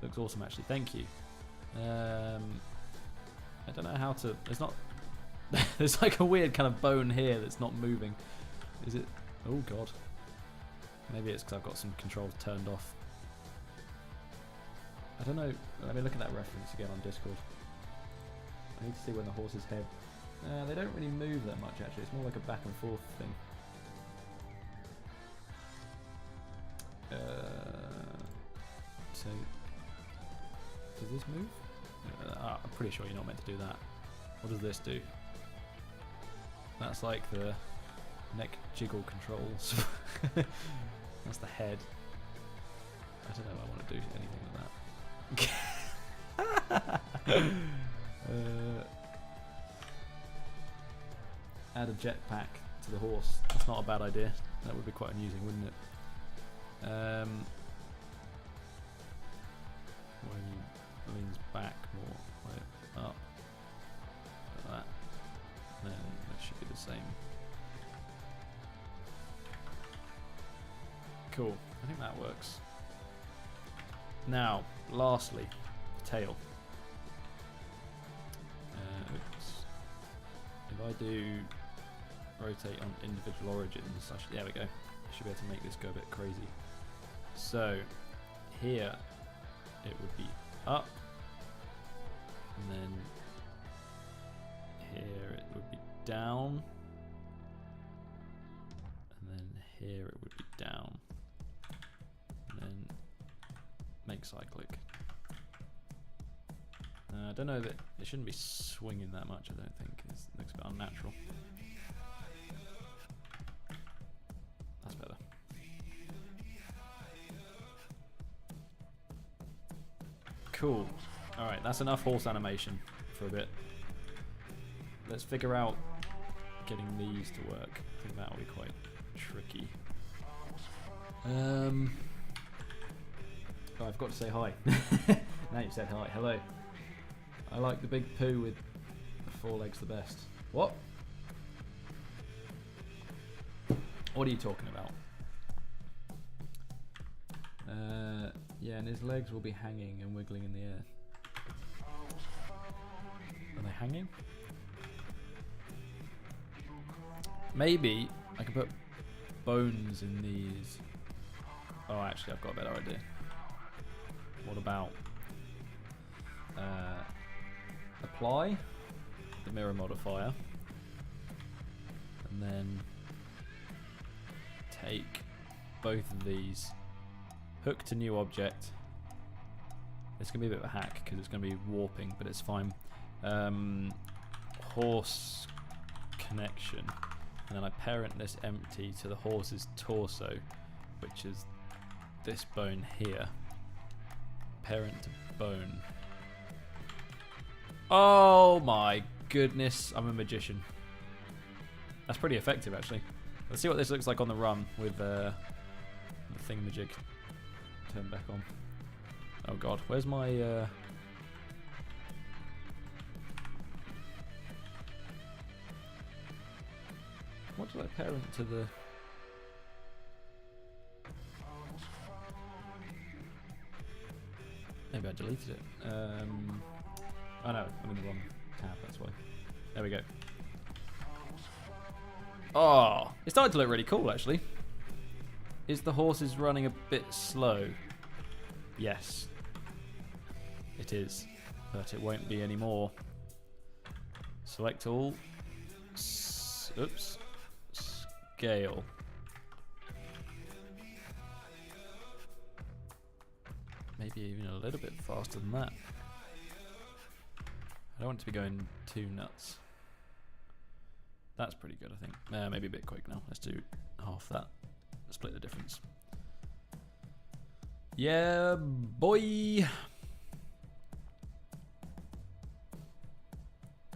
Looks awesome, actually. Thank you. I don't know how to... There's not... There's like a weird kind of bone here that's not moving. Is it? Oh god. Maybe it's because I've got some controls turned off. I don't know. Let me look at that reference again on Discord. I need to see when the horse's head... they don't really move that much actually. It's more like a back and forth thing. So... Does this move? I'm pretty sure you're not meant to do that. What does this do? That's like the neck jiggle controls. That's the head. I don't know if I want to do anything with that. Add a jetpack to the horse. That's not a bad idea. That would be quite amusing, wouldn't it? When he leans back more, like up, like that, then it should be the same. Cool, I think that works. Now, lastly, tail. Oops. If I do rotate on individual origins, there we go. I should be able to make this go a bit crazy. So, here it would be up, and then here it would be down, and then here it would be down, and then make cyclic. I don't know that it shouldn't be swinging that much. I don't think it looks a bit unnatural. That's better. Cool. Alright, that's enough horse animation for a bit. Let's figure out getting these to work. I think that'll be quite tricky. Oh, I've got to say hi. Now you've said hi. Hello. I like the big poo with the four legs the best. What? What are you talking about? Yeah, and his legs will be hanging and wiggling in the air. Are they hanging? Maybe I could put bones in these. Oh, actually, I've got a better idea. What about apply the mirror modifier, and then take both of these, hook to new object. It's going to be a bit of a hack because it's going to be warping, but it's fine. Horse connection, and then I parent this empty to the horse's torso, which is this bone here. Parent to bone. Oh my goodness, I'm a magician. That's pretty effective actually. Let's see what this looks like on the run with the thingamajig turned back on. Oh god, where's my What did I parent to the... Maybe I deleted it. Oh no, I'm in the wrong tab, that's why. There we go. Oh, it's starting to look really cool actually. Is the horses running a bit slow? Yes. It is. But it won't be anymore. Select all. Oops. Scale. Maybe even a little bit faster than that. I don't want it to be going too nuts. That's pretty good, I think. Maybe a bit quick now. Let's do half that. Split the difference. Yeah, boy.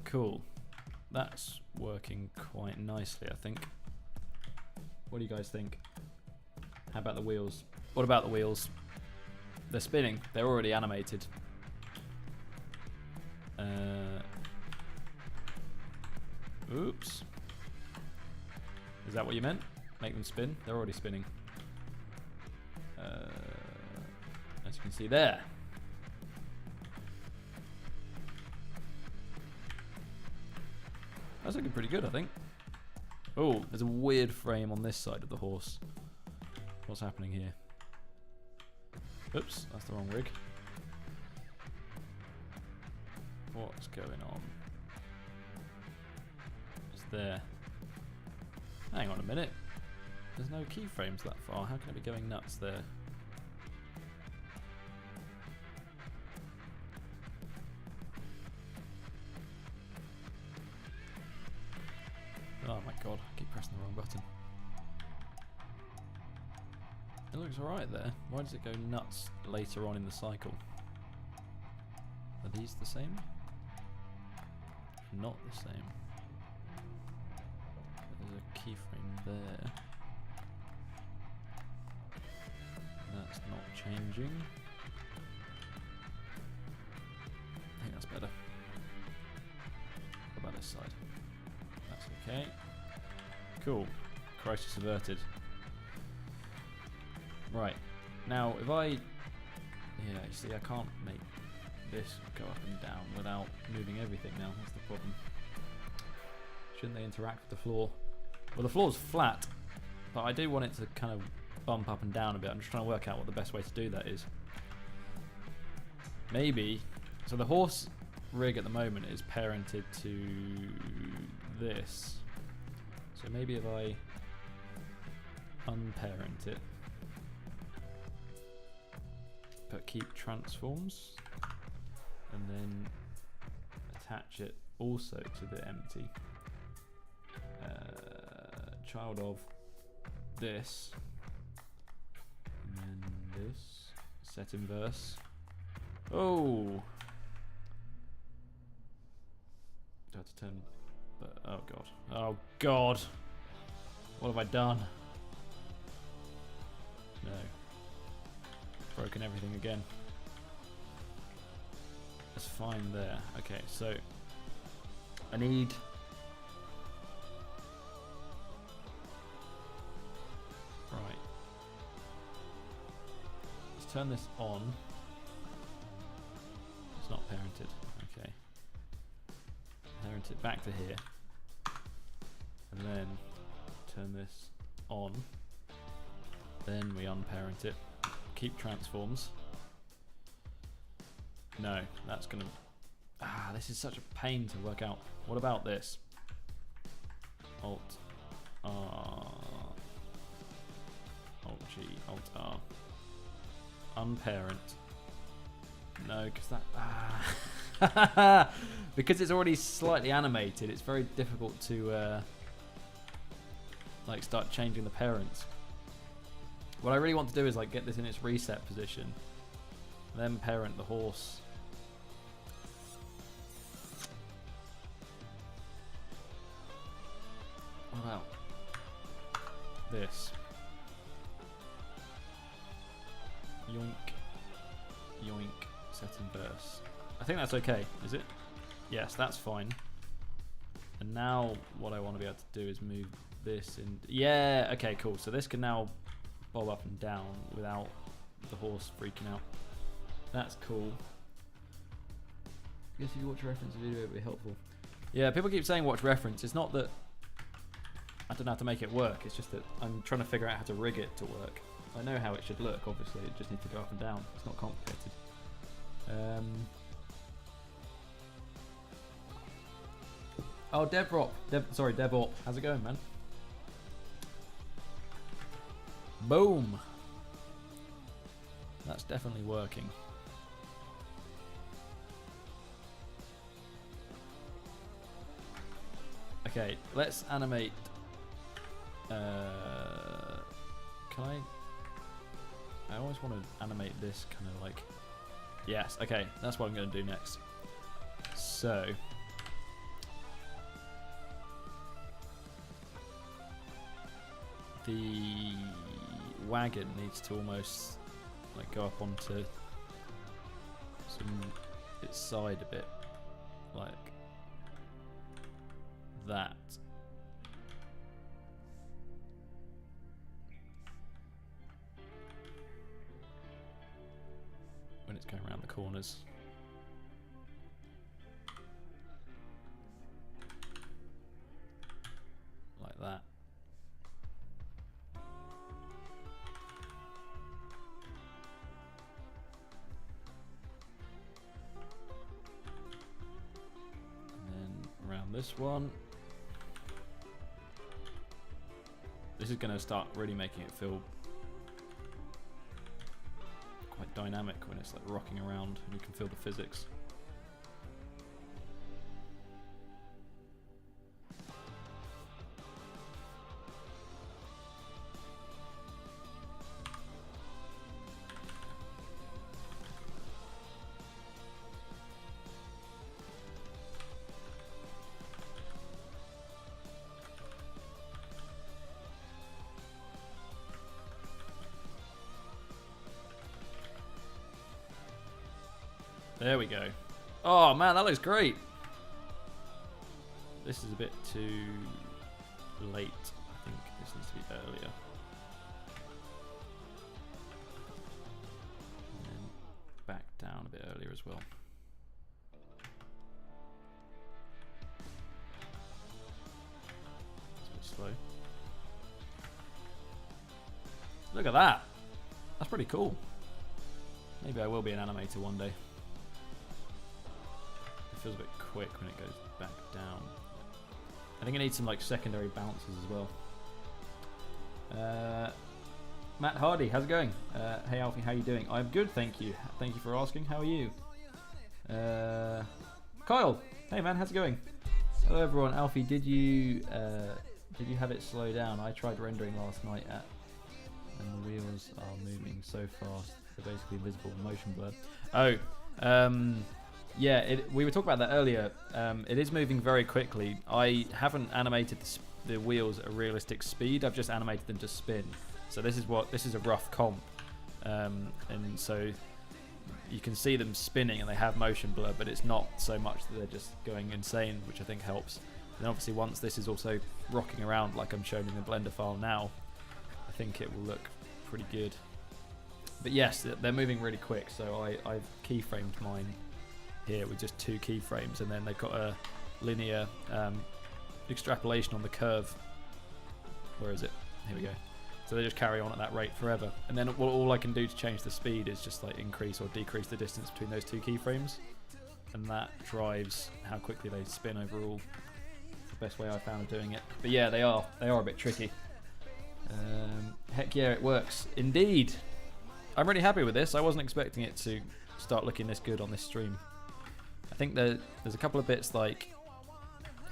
Cool. That's working quite nicely, I think. What do you guys think? How about the wheels? What about the wheels? They're spinning. They're already animated. Oops. Is that what you meant? Make them spin? They're already spinning. As you can see there. That's looking pretty good, I think. Oh, there's a weird frame on this side of the horse. What's happening here? Oops, that's the wrong rig. What's going on? It's there. Hang on a minute. There's no keyframes that far. How can it be going nuts there? Oh my god, I keep pressing the wrong button. It looks alright there. Why does it go nuts later on in the cycle? Are these the same? Not the same. There's a keyframe there. That's not changing. I think that's better. What about this side? That's okay. Cool. Crisis averted. Right. Now, if I... Yeah, you see, I can't make this go up and down without moving everything now. That's the problem. Shouldn't they interact with the floor? Well, the floor's flat, but I do want it to kind of bump up and down a bit. I'm just trying to work out what the best way to do that is. Maybe... So the horse rig at the moment is parented to this. So maybe if I unparent it, but keep transforms, and then attach it also to the empty child of this, and then this, set inverse. Oh! Do I have to turn, but oh god. Oh god! What have I done? No. Broken everything again. That's fine there. Okay, so I need... Right. Let's turn this on. It's not parented. Okay. Parent it back to here. And then turn this on. Then we unparent it. Keep transforms. No, that's gonna... Ah, this is such a pain to work out. What about this? Alt R. Alt G, Alt R. Unparent. No, because that... Ah. Because it's already slightly animated, it's very difficult to like start changing the parents. What I really want to do is like get this in its reset position, then parent the horse. What about this? Yoink, yoink, set inverse. I think that's okay, is it? Yes, that's fine. And now what I want to be able to do is move this in. Yeah, okay, cool. So this can now bob up and down without the horse freaking out. That's cool. I guess if you watch a reference video, it would be helpful. Yeah, people keep saying watch reference. It's not that I don't know how to make it work. It's just that I'm trying to figure out how to rig it to work. I know how it should look, obviously. It just needs to go up and down. It's not complicated. Oh, Devorp. How's it going, man? Boom. That's definitely working. Okay, let's animate. Can I always want to animate this kind of like. Yes, okay, that's what I'm going to do next. So. The wagon needs to almost like go up onto its side a bit, like that. When it's going around the corners. Like that. This one. This is going to start really making it feel quite dynamic when it's like rocking around and you can feel the physics. There we go. Oh man, that looks great. This is a bit too late. I think this needs to be earlier. And then back down a bit earlier as well. It's a bit slow. Look at that. That's pretty cool. Maybe I will be an animator one day. Feels a bit quick when it goes back down. I think I need some like secondary bounces as well. Matt Hardy, how's it going? Hey Alfie, how you doing? I'm good, thank you. Thank you for asking. How are you? Kyle, hey man, how's it going? Hello everyone. Alfie, did you have it slow down? I tried rendering last night and the wheels are moving so fast they're basically invisible motion blur. Oh, yeah, we were talking about that earlier. It is moving very quickly. I haven't animated the wheels at a realistic speed. I've just animated them to spin. So this is a rough comp, and so you can see them spinning and they have motion blur, but it's not so much that they're just going insane, which I think helps. And obviously, once this is also rocking around like I'm showing in the Blender file now, I think it will look pretty good. But yes, they're moving really quick. So I've keyframed mine here with just 2 keyframes, and then they've got a linear extrapolation on the curve. Where is it? Here we go. So they just carry on at that rate forever, and then all I can do to change the speed is just like increase or decrease the distance between those 2 keyframes, and that drives how quickly they spin overall. It's the best way I found of doing it. But yeah, they are a bit tricky. Heck yeah, it works indeed. I'm really happy with this. I wasn't expecting it to start looking this good on this stream. I think there's a couple of bits like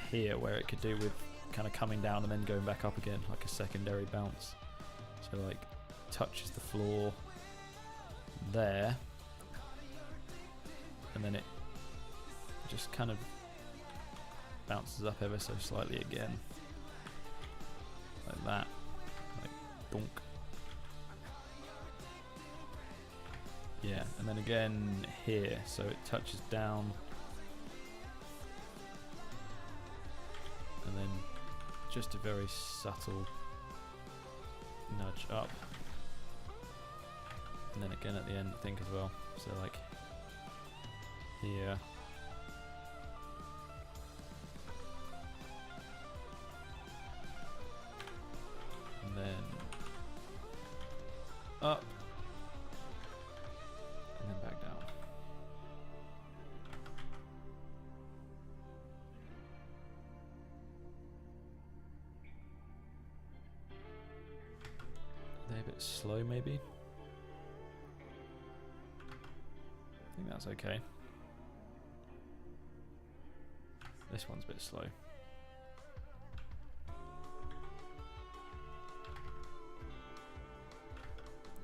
here where it could do with kind of coming down and then going back up again, like a secondary bounce. So like touches the floor there, and then it just kind of bounces up ever so slightly again, like that, like donk. Yeah, and then again here, so it touches down and then just a very subtle nudge up. And then again at the end, I think, as well. So like here. And then up. And then back down. Are they a bit slow, maybe? I think that's okay. This one's a bit slow.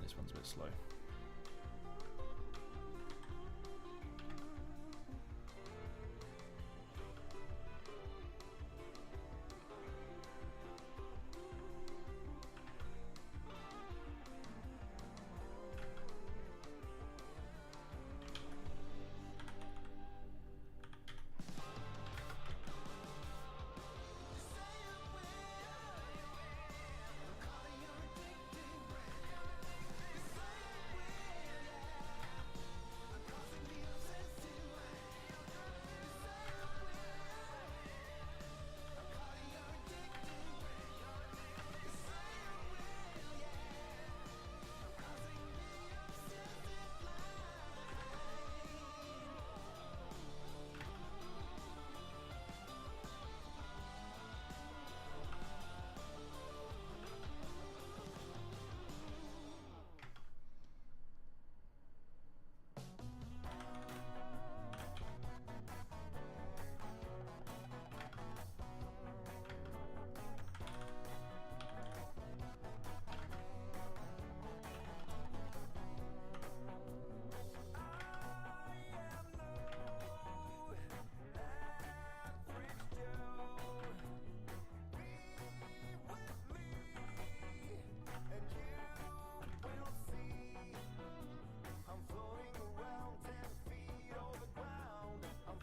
This one's a bit slow.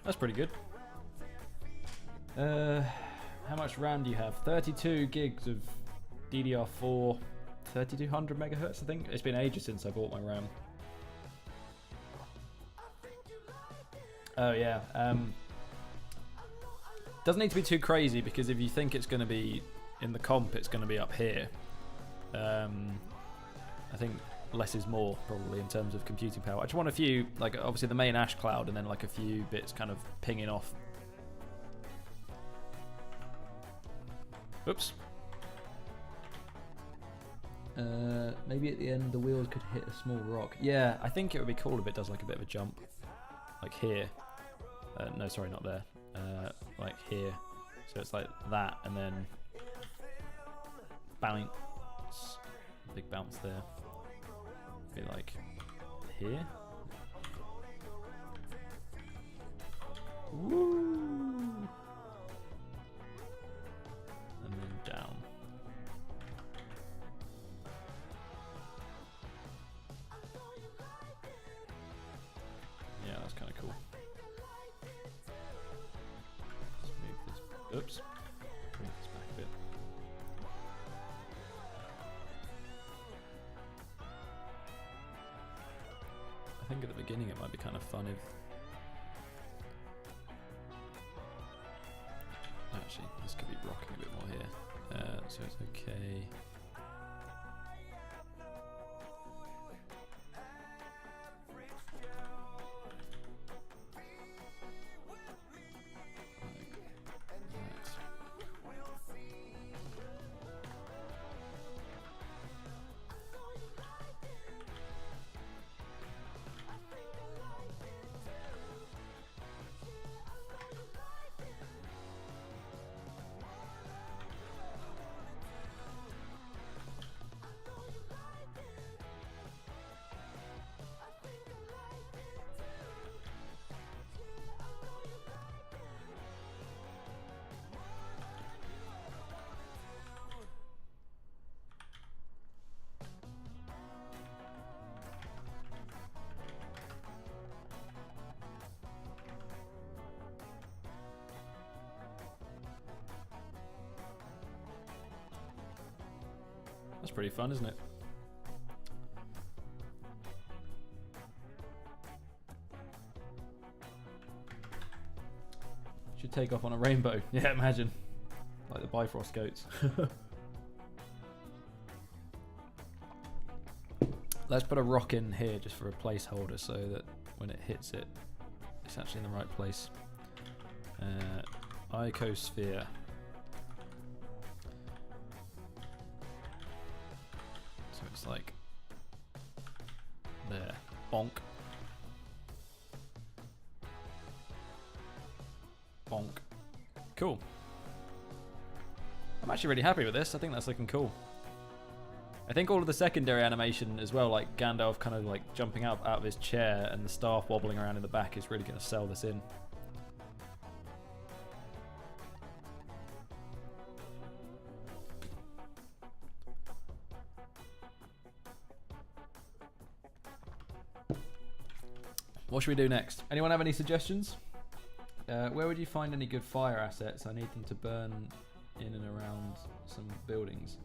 That's pretty good. How much RAM do you have? 32 gigs of DDR4, 3200 megahertz, I think. It's been ages since I bought my RAM. Oh yeah. Doesn't need to be too crazy, because if you think it's going to be in the comp, it's going to be up here. I think less is more, probably, in terms of computing power. I just want a few, like obviously the main Ash cloud, and then like a few bits kind of pinging off. Oops. Maybe at the end the wheels could hit a small rock. Yeah, I think it would be cool if it does like a bit of a jump, like here. No, sorry, not there. Like here. So it's like that, and then bounce. Big bounce there. Be like here. Woo! And then down. Yeah, that's kind of cool. Let's move this. Oops. Bring this back a bit. I think at the beginning it might be kind of fun if... Actually, this could be rocking a bit more here. So it's okay. pretty fun, isn't it? Should take off on a rainbow. Yeah, imagine. Like the Bifrost goats. Let's put a rock in here just for a placeholder so that when it hits it, it's actually in the right place. Icosphere. So it's like there. Bonk. Bonk. Cool. I'm actually really happy with this. I think that's looking cool. I think all of the secondary animation as well, like Gandalf kind of like jumping out of his chair and the staff wobbling around in the back, is really going to sell this in. What should we do next? Anyone have any suggestions? Where would you find any good fire assets? I need them to burn in and around some buildings.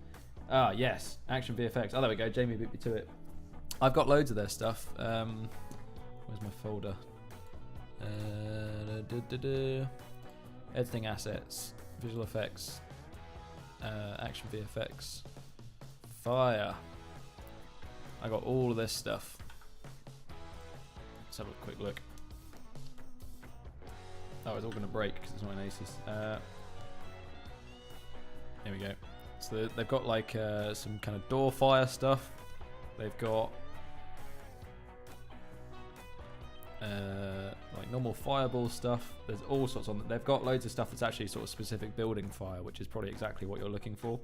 Ah, yes. Action VFX. Oh, there we go. Jamie beat me to it. I've got loads of their stuff. Where's my folder? Editing assets. Visual effects. Action VFX. Fire. I got all of this stuff. Let's have a quick look. Oh, it's all going to break because it's not in Aces. Here we go. So they've got like some kind of door fire stuff. They've got like normal fireball stuff. There's all sorts on. They've got loads of stuff that's actually sort of specific building fire, which is probably exactly what you're looking for.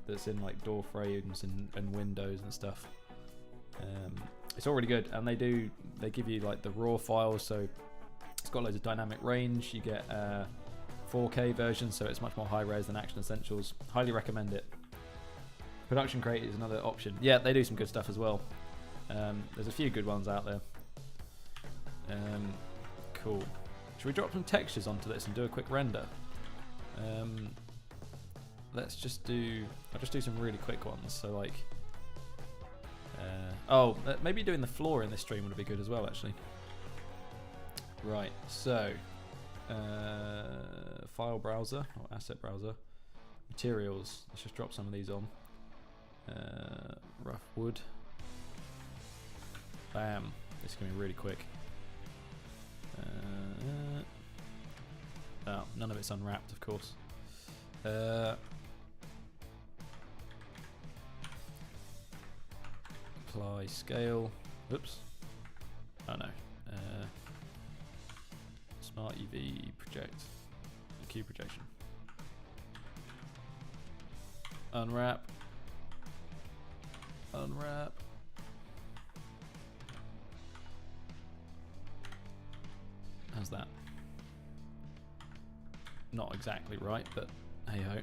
That's in like door frames and windows and stuff. It's all really good, and they give you like the raw files, so it's got loads of dynamic range. You get 4K version, so it's much more high res than Action Essentials. Highly recommend it. Production Crate is another option. Yeah, they do some good stuff as well. There's a few good ones out there. Cool. Should we drop some textures onto this and do a quick render? I'll just do some really quick ones. So like, maybe doing the floor in this stream would be good as well, actually. Right, so file browser or asset browser, materials. Let's just drop some of these on. Rough wood. Bam. This is gonna be really quick. Oh, none of it's unwrapped, of course. Apply scale. Oops. Oh no. Smart UV project. Cube projection. Unwrap. Unwrap. How's that? Not exactly right, but hey ho.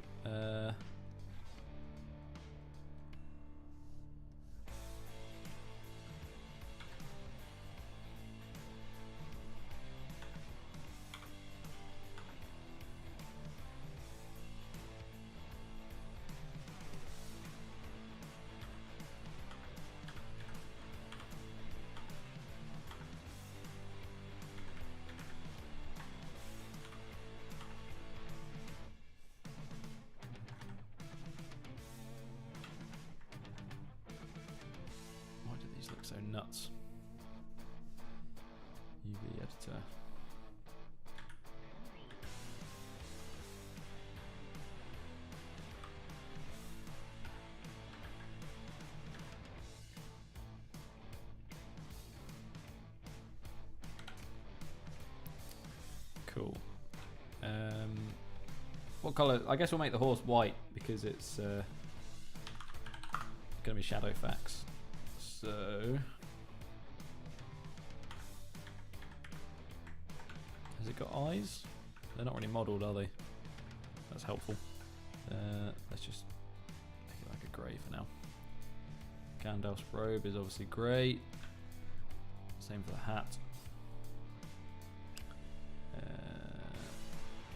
Look so nuts. UV editor. Cool. What color? I guess we'll make the horse white because it's going to be shadow facts. So, has it got eyes? They're not really modelled, are they? That's helpful. Let's just make it like a grey for now. Gandalf's robe is obviously grey. Same for the hat.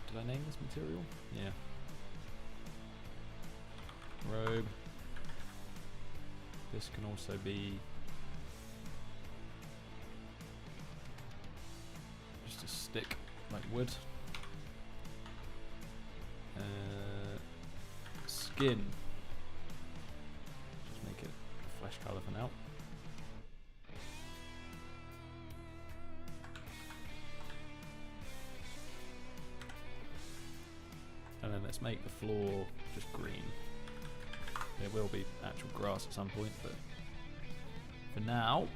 Did I name this material? Yeah. Robe. This can also be just a stick like wood. Skin. Just make it flesh colour for now. And then let's make the floor just green. There will be actual grass at some point, but for now,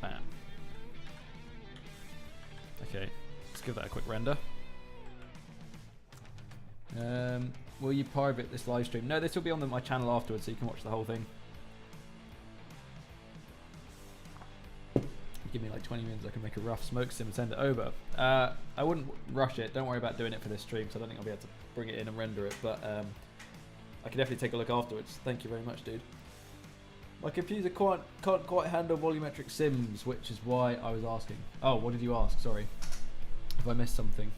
bam. Okay, let's give that a quick render. Will you private this live stream? No, this will be on my channel afterwards, so you can watch the whole thing. Give me like 20 minutes, I can make a rough smoke sim and send it over. I wouldn't rush it. Don't worry about doing it for this stream, so I don't think I'll be able to bring it in and render it, but I can definitely take a look afterwards. Thank you very much, dude. My computer can't quite handle volumetric sims, which is why I was asking. Oh, what did you ask? Sorry. If I missed something.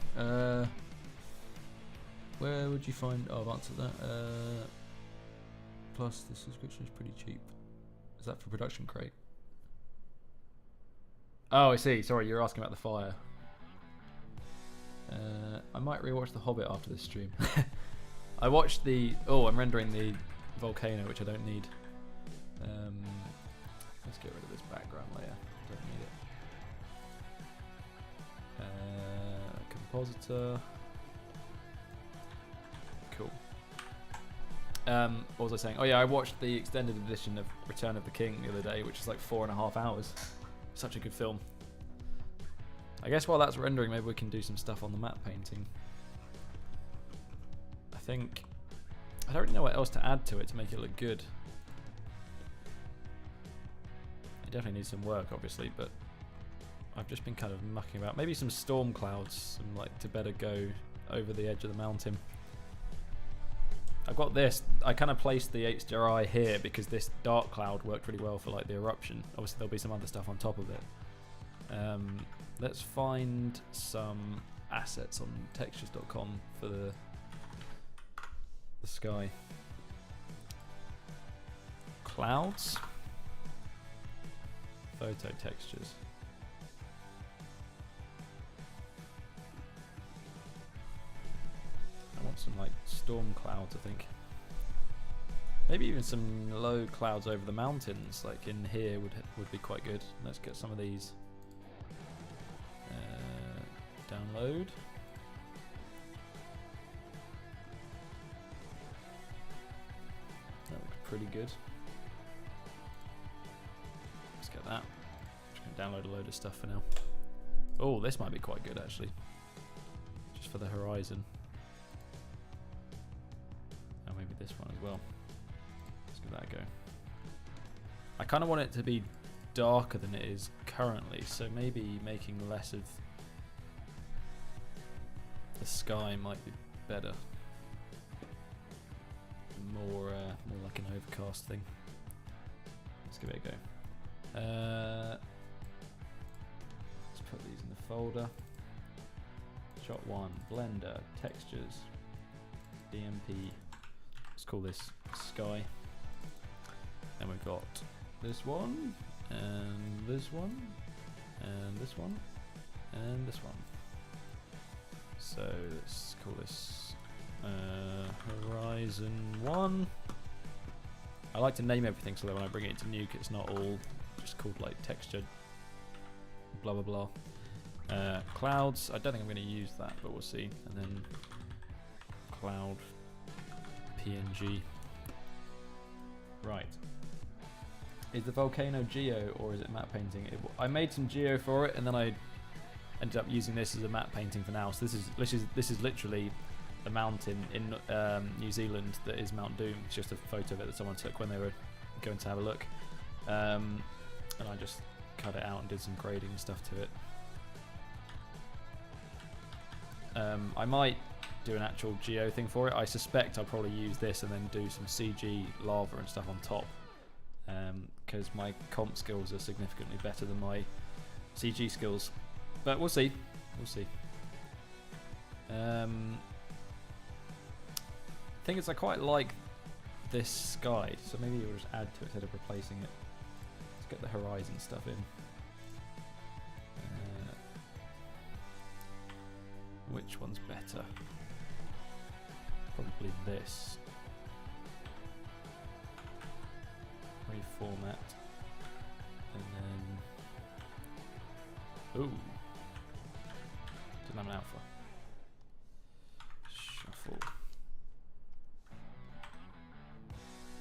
Where would you find... Oh, I've answered that. Plus, the subscription is pretty cheap. Is that for Production Crate? Oh, I see. Sorry, you're asking about the fire. I might rewatch The Hobbit after this stream. I watched the... Oh, I'm rendering the volcano, which I don't need. Let's get rid of this background layer. Don't need it. Compositor. Cool. What was I saying? Oh yeah, I watched the extended edition of Return of the King the other day, which is like 4.5 hours. Such a good film. I guess while that's rendering, maybe we can do some stuff on the map painting. I think... I don't really know what else to add to it to make it look good. It definitely needs some work, obviously, but I've just been kind of mucking about. Maybe some storm clouds, some like to better go over the edge of the mountain. I've got this. I kind of placed the HDRI here because this dark cloud worked really well for like the eruption. Obviously, there'll be some other stuff on top of it. Let's find some assets on textures.com for the sky. Clouds. Photo textures. I want some like storm clouds, I think. Maybe even some low clouds over the mountains, like in here would be quite good. Let's get some of these. Download. That looks pretty good. Let's get that. Just gonna download a load of stuff for now. Oh, this might be quite good actually. Just for the horizon. And maybe this one as well. Let's give that a go. I kind of want it to be darker than it is currently, so maybe making less of the sky might be better. More like an overcast thing. Let's give it a go. Let's put these in the folder. Shot 1, Blender, Textures, DMP. Let's call this Sky. And we've got this one, and this one, and this one, and this one. So let's call this Horizon 1. I like to name everything so that when I bring it into Nuke it's not all just called like textured blah blah blah. Clouds, I don't think I'm going to use that, but we'll see. And then cloud PNG. Right. Is the volcano geo or is it matte painting? I made some geo for it and then I ended up using this as a matte painting for now. So this is literally the mountain in New Zealand that is Mount Doom. It's just a photo of it that someone took when they were going to have a look. And I just cut it out and did some grading and stuff to it. I might do an actual geo thing for it. I suspect I'll probably use this and then do some CG lava and stuff on top. Because my comp skills are significantly better than my CG skills. But we'll see. We'll see. thing is, I quite like this sky, so maybe we'll just add to it instead of replacing it. Let's get the horizon stuff in. Which one's better? Probably this. Reformat. And then... Ooh. Didn't have an alpha. Shuffle.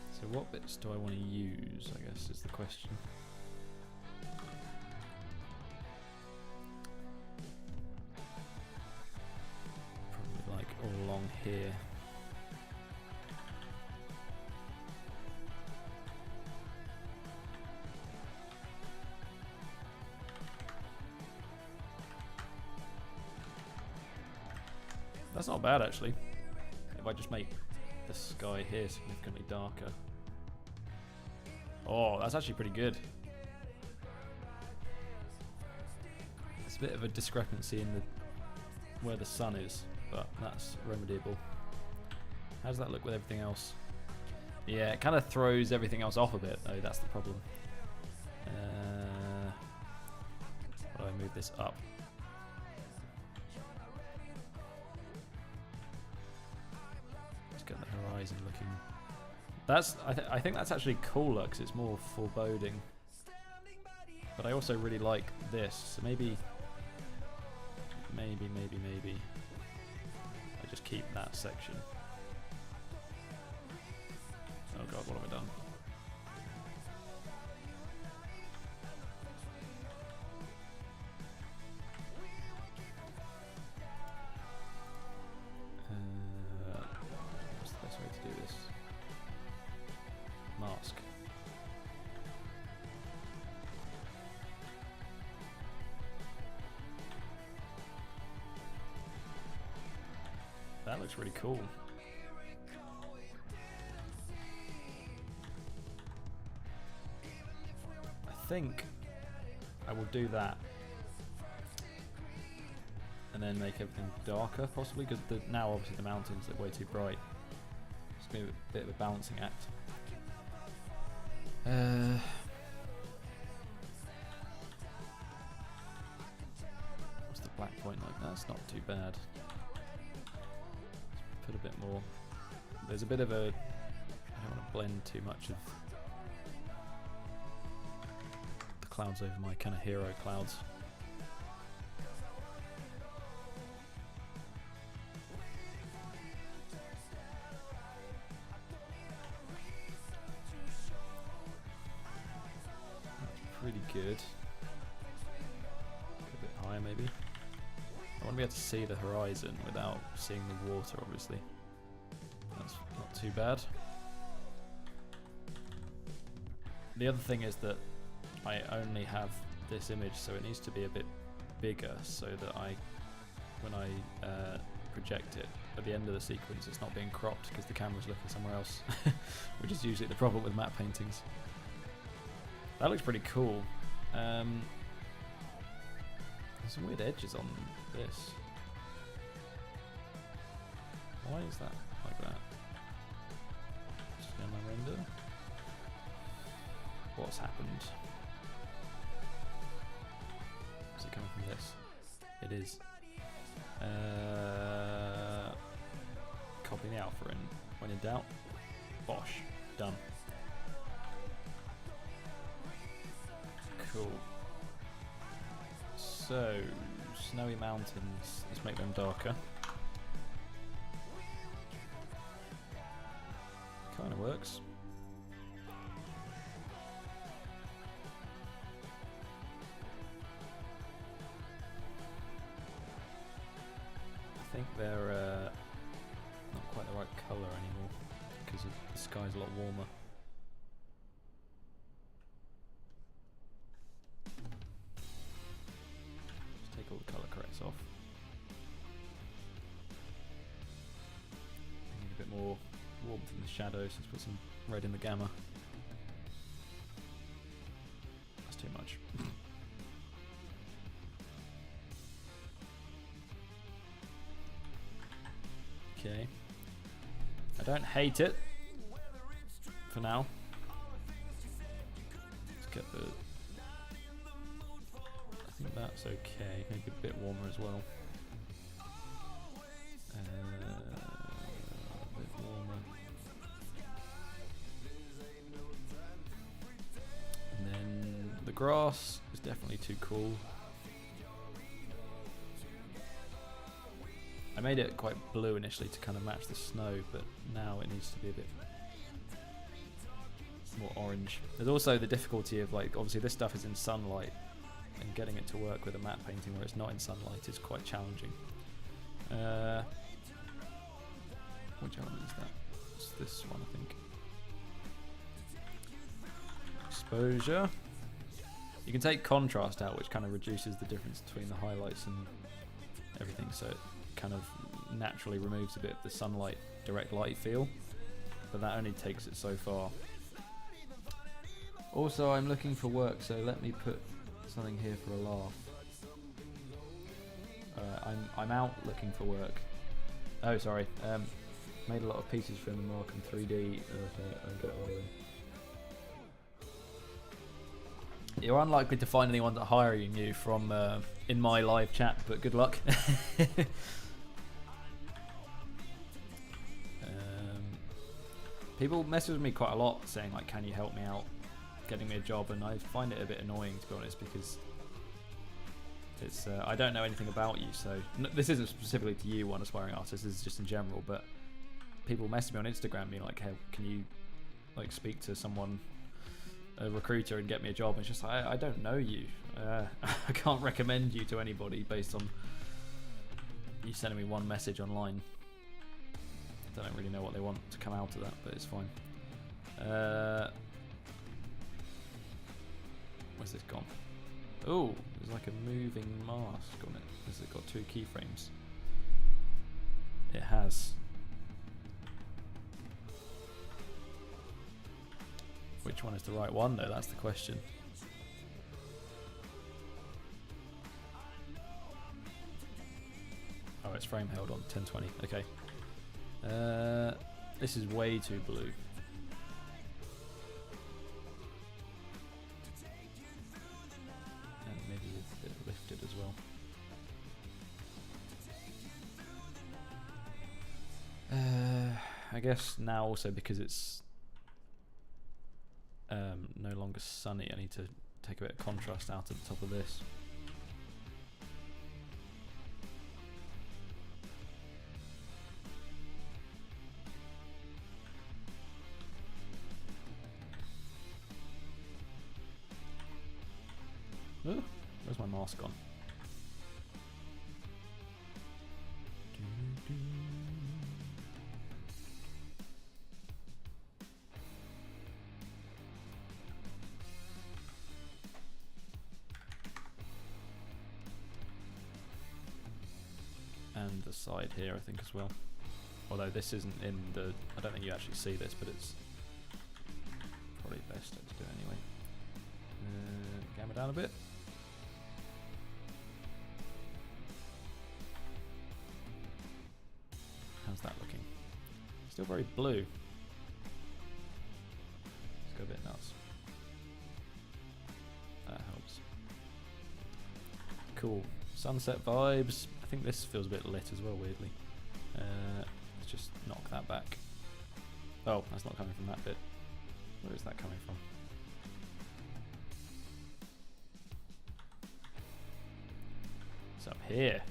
So what bits do I want to use, I guess, is the question. Probably like all along here. That's not bad actually. If I just make the sky here significantly darker. Oh, that's actually pretty good. There's a bit of a discrepancy in the where the sun is, but that's remediable. How does that look with everything else? Yeah, it kind of throws everything else off a bit though, that's the problem. How do I move this up? Get the horizon looking. That's I think that's actually cooler because it's more foreboding. But I also really like this, so maybe I just keep that section. Oh god, what have I done? What's the best way to do this? Mask. That looks really cool. I think I will do that and then make everything darker possibly, because now obviously the mountains look way too bright. It's going to be a bit of a balancing act. What's the black point like? That's not too bad. Let's put a bit more. There's a bit of a... I don't want to blend too much of the clouds over my kind of hero clouds. Pretty good. A bit higher maybe. I want to be able to see the horizon without seeing the water obviously. That's not too bad. The other thing is that I only have this image, so it needs to be a bit bigger so that when I project it at the end of the sequence, it's not being cropped because the camera's looking somewhere else, which is usually the problem with matte paintings. That looks pretty cool. There's some weird edges on this. Why is that like that? Scan my render. What's happened? Is it coming from this? It is. Copy the alpha in. When in doubt, bosh. Done. Cool. So, snowy mountains, let's make them darker. Kind of works. I think they're not quite the right colour anymore because the sky's a lot warmer. Take all the colour corrects off. I need a bit more warmth in the shadows. Let's put some red in the gamma. That's too much. Okay. I don't hate it for now. Let's get the... I think that's okay. Maybe a bit warmer as well. A bit warmer. And then the grass is definitely too cool. I made it quite blue initially to kind of match the snow, but now it needs to be a bit more orange. There's also the difficulty of, like, obviously this stuff is in sunlight, and getting it to work with a matte painting where it's not in sunlight is quite challenging. Which element is that? It's this one, I think. Exposure. You can take contrast out, which kind of reduces the difference between the highlights and everything, so it kind of naturally removes a bit of the sunlight, direct light feel, but that only takes it so far. Also, I'm looking for work, so let me put something here for a laugh. I'm out looking for work. Oh, sorry. Made a lot of pieces for the Moroccan 3D. You're unlikely to find anyone that hiring you from in my live chat, but good luck. People message with me quite a lot saying, like, can you help me out getting me a job, and I find it a bit annoying, to be honest, because it's I don't know anything about you, so this isn't specifically to you, one aspiring artist, this is just in general, but people message me on Instagram being like, hey, can you, like, speak to someone, a recruiter, and get me a job? And it's just like, I don't know you. I can't recommend you to anybody based on you sending me one message online. I don't really know what they want to come out of that, but it's fine. Where's this gone? Oh, there's like a moving mask on it. Has it got 2 keyframes? It has. Which one is the right one, though? That's the question. Oh, it's frame held on 1020. Okay. This is way too blue. And maybe a bit lifted as well. I guess now also because it's no longer sunny, I need to take a bit of contrast out at the top of this. Oh, where's my mask gone? And the side here, I think, as well. Although this isn't in the... I don't think you actually see this, but it's probably best to do it anyway. Gamma down a bit. How's that looking? Still very blue. Let's go a bit nuts. That helps. Cool. Sunset vibes. I think this feels a bit lit as well, weirdly. Let's just knock that back. Oh, that's not coming from that bit. Where is that coming from? It's up here.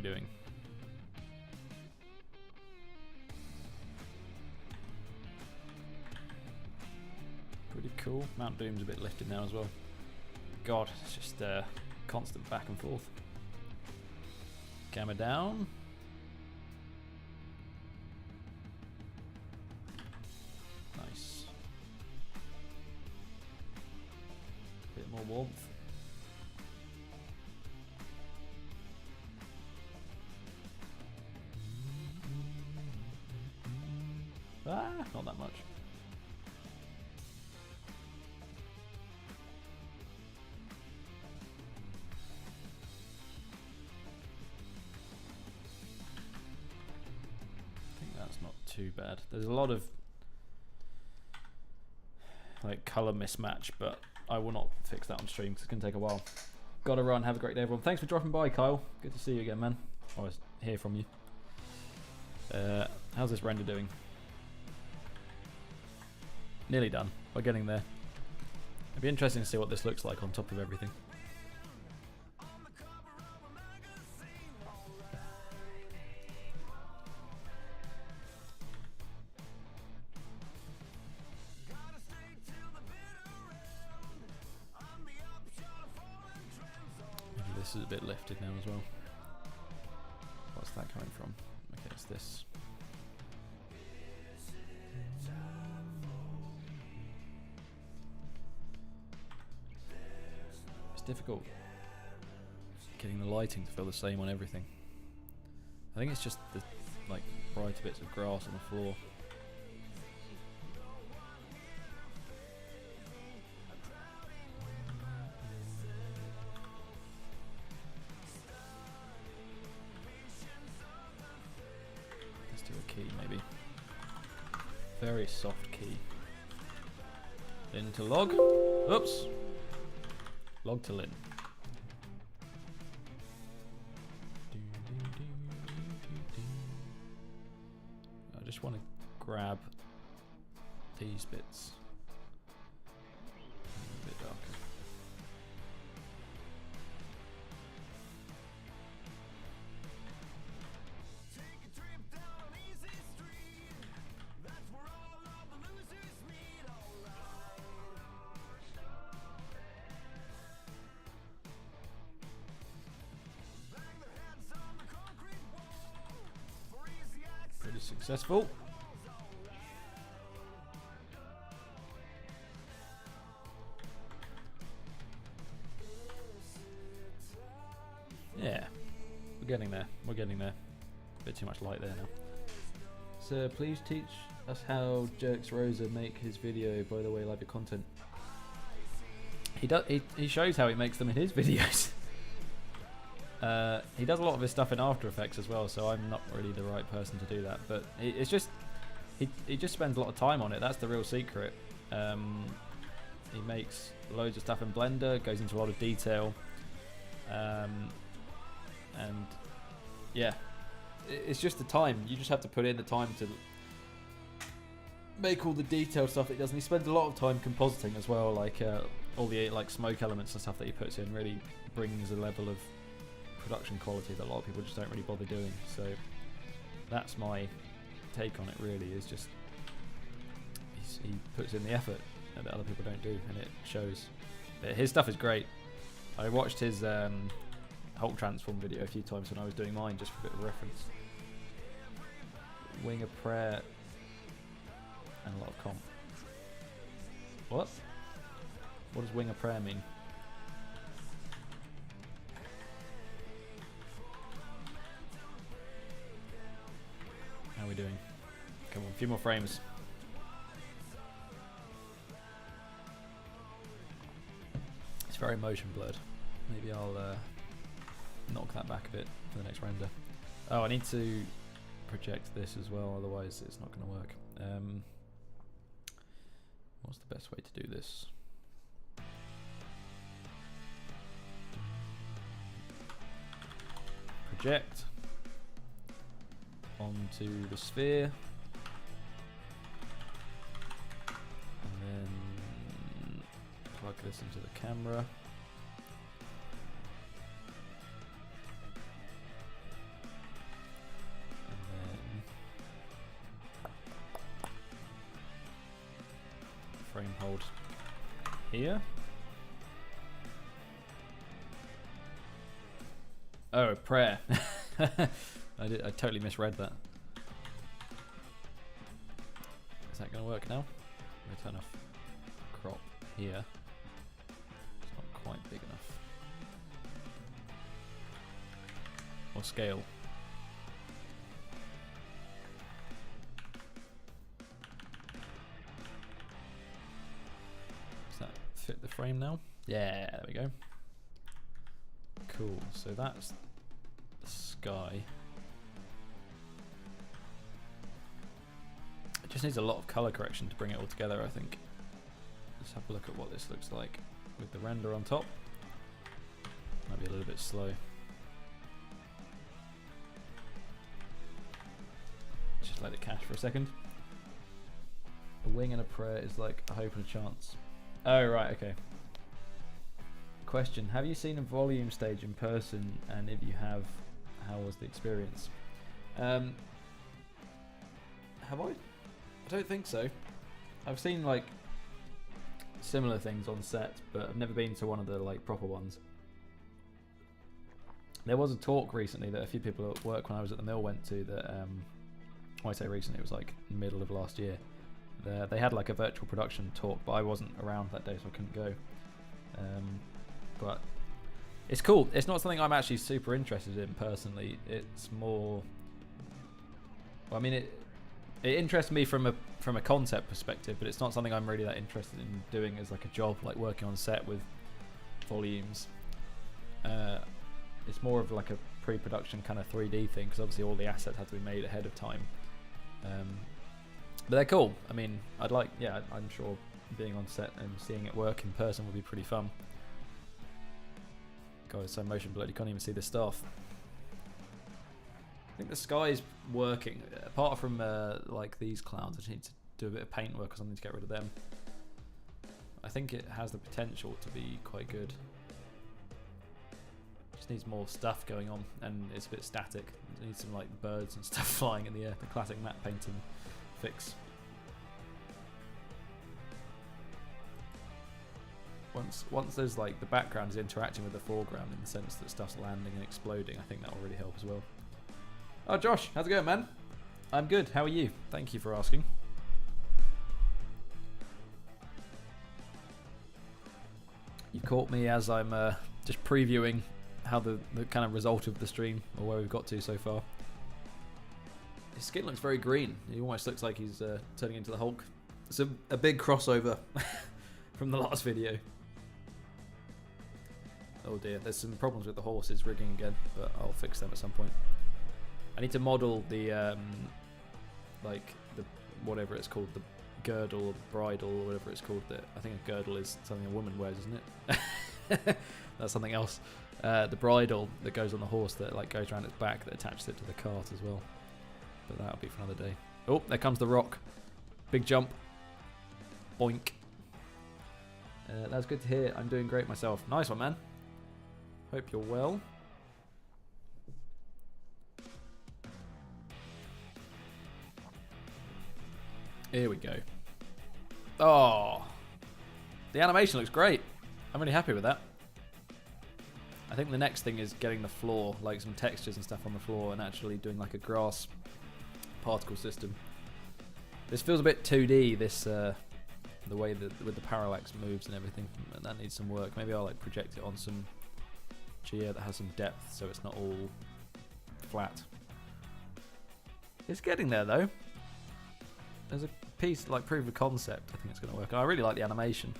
we doing? Pretty cool. Mount Doom's a bit lifted now as well. God, it's just constant back and forth. Camera down. Nice. Bit more warmth. Ah, not that much. I think that's not too bad. There's a lot of like color mismatch, but I will not fix that on stream because it's gonna take a while. Gotta run. Have a great day, everyone. Thanks for dropping by, Kyle. Good to see you again, man. Always hear from you. How's this render doing? Nearly done. We're getting there. It'd be interesting to see what this looks like on top of everything. Maybe this is a bit lifted now as well. What's that coming from? Okay, it's this. Difficult getting the lighting to feel the same on everything. I think it's just the like brighter bits of grass on the floor. Let's do a key maybe. Very soft key. Into log. Oops. Log to Lin. I just want to grab these bits. A bit darker. Successful. Yeah, we're getting there. We're getting there. A bit too much light there now. So please teach us how Jerks Rosa make his video. By the way, like your content. He does. He shows how he makes them in his videos. He does a lot of his stuff in After Effects as well, so I'm not really the right person to do that. But it's just he just spends a lot of time on it. That's the real secret. He makes loads of stuff in Blender, goes into a lot of detail, and yeah, it's just the time. You just have to put in the time to make all the detailed stuff that he does. And he spends a lot of time compositing as well, like all the like smoke elements and stuff that he puts in really brings a level of production quality that a lot of people just don't really bother doing. So that's my take on it really, is just he puts in the effort that other people don't do, and it shows. But his stuff is great. I watched his Hulk transform video a few times when I was doing mine, just for a bit of reference. Wing of Prayer and a lot of comp. What does Wing of Prayer mean? How are we doing? Come on, a few more frames. It's very motion blurred. Maybe I'll knock that back a bit for the next render. Oh, I need to project this as well, otherwise it's not going to work. What's the best way to do this? Project onto the sphere, and then plug this into the camera. here. Oh, a prayer. I totally misread that. Is that going to work now? I'm going to turn off crop here. It's not quite big enough. Or scale. Does that fit the frame now? Yeah, there we go. Cool, so that's the sky. It just needs a lot of color correction to bring it all together, I think. Let's have a look at what this looks like with the render on top. Might be a little bit slow. Just let it cache for a second. A wing and a prayer is like a hope and a chance. Oh, right, okay. Question: have you seen a volume stage in person, and if you have, how was the experience? Have I? I don't think so. I've seen like similar things on set, but I've never been to one of the like proper ones. There was a talk recently that a few people at work when I was at the mill went to that, when I say recently, it was like middle of last year. They had like a virtual production talk, but I wasn't around that day, so I couldn't go. But it's cool. It's not something I'm actually super interested in personally. It's more, well, I mean, it interests me from a concept perspective, but it's not something I'm really that interested in doing as like a job, like working on set with volumes. It's more of like a pre-production kind of 3D thing, because obviously all the assets have to be made ahead of time. But they're cool. I mean, I'm sure being on set and seeing it work in person would be pretty fun. God, it's so motion blurred, you can't even see the stuff. I think the sky's working. Apart from like these clouds, I just need to do a bit of paint work or something to get rid of them. I think it has the potential to be quite good. Just needs more stuff going on, and it's a bit static. It needs some like birds and stuff flying in the air. The classic matte painting fix. Once there's like the background is interacting with the foreground in the sense that stuff's landing and exploding, I think that will really help as well. Oh, Josh, how's it going, man? I'm good. How are you? Thank you for asking. You caught me as I'm just previewing how the kind of result of the stream, or where we've got to so far. His skin looks very green. He almost looks like he's turning into the Hulk. It's a big crossover from the last video. Oh dear, there's some problems with the horses rigging again, but I'll fix them at some point. I need to model the like the whatever it's called, the girdle or bridle or whatever it's called. That I think a girdle is something a woman wears, isn't it? That's something else. The bridle that goes on the horse that like goes around its back that attaches it to the cart as well. But that'll be for another day. Oh, there comes the rock. Big jump. Boink. That's good to hear. I'm doing great myself. Nice one, man. Hope you're well. Here we go. Oh, the animation looks great. I'm really happy with that. I think the next thing is getting the floor, like some textures and stuff on the floor, and actually doing like a grass particle system. This feels a bit 2D, this the way that with the parallax moves and everything, and that needs some work. Maybe I'll like project it on some gear that has some depth so it's not all flat. It's getting there though. There's a piece like proof of concept. I think it's going to work. I really like the animation.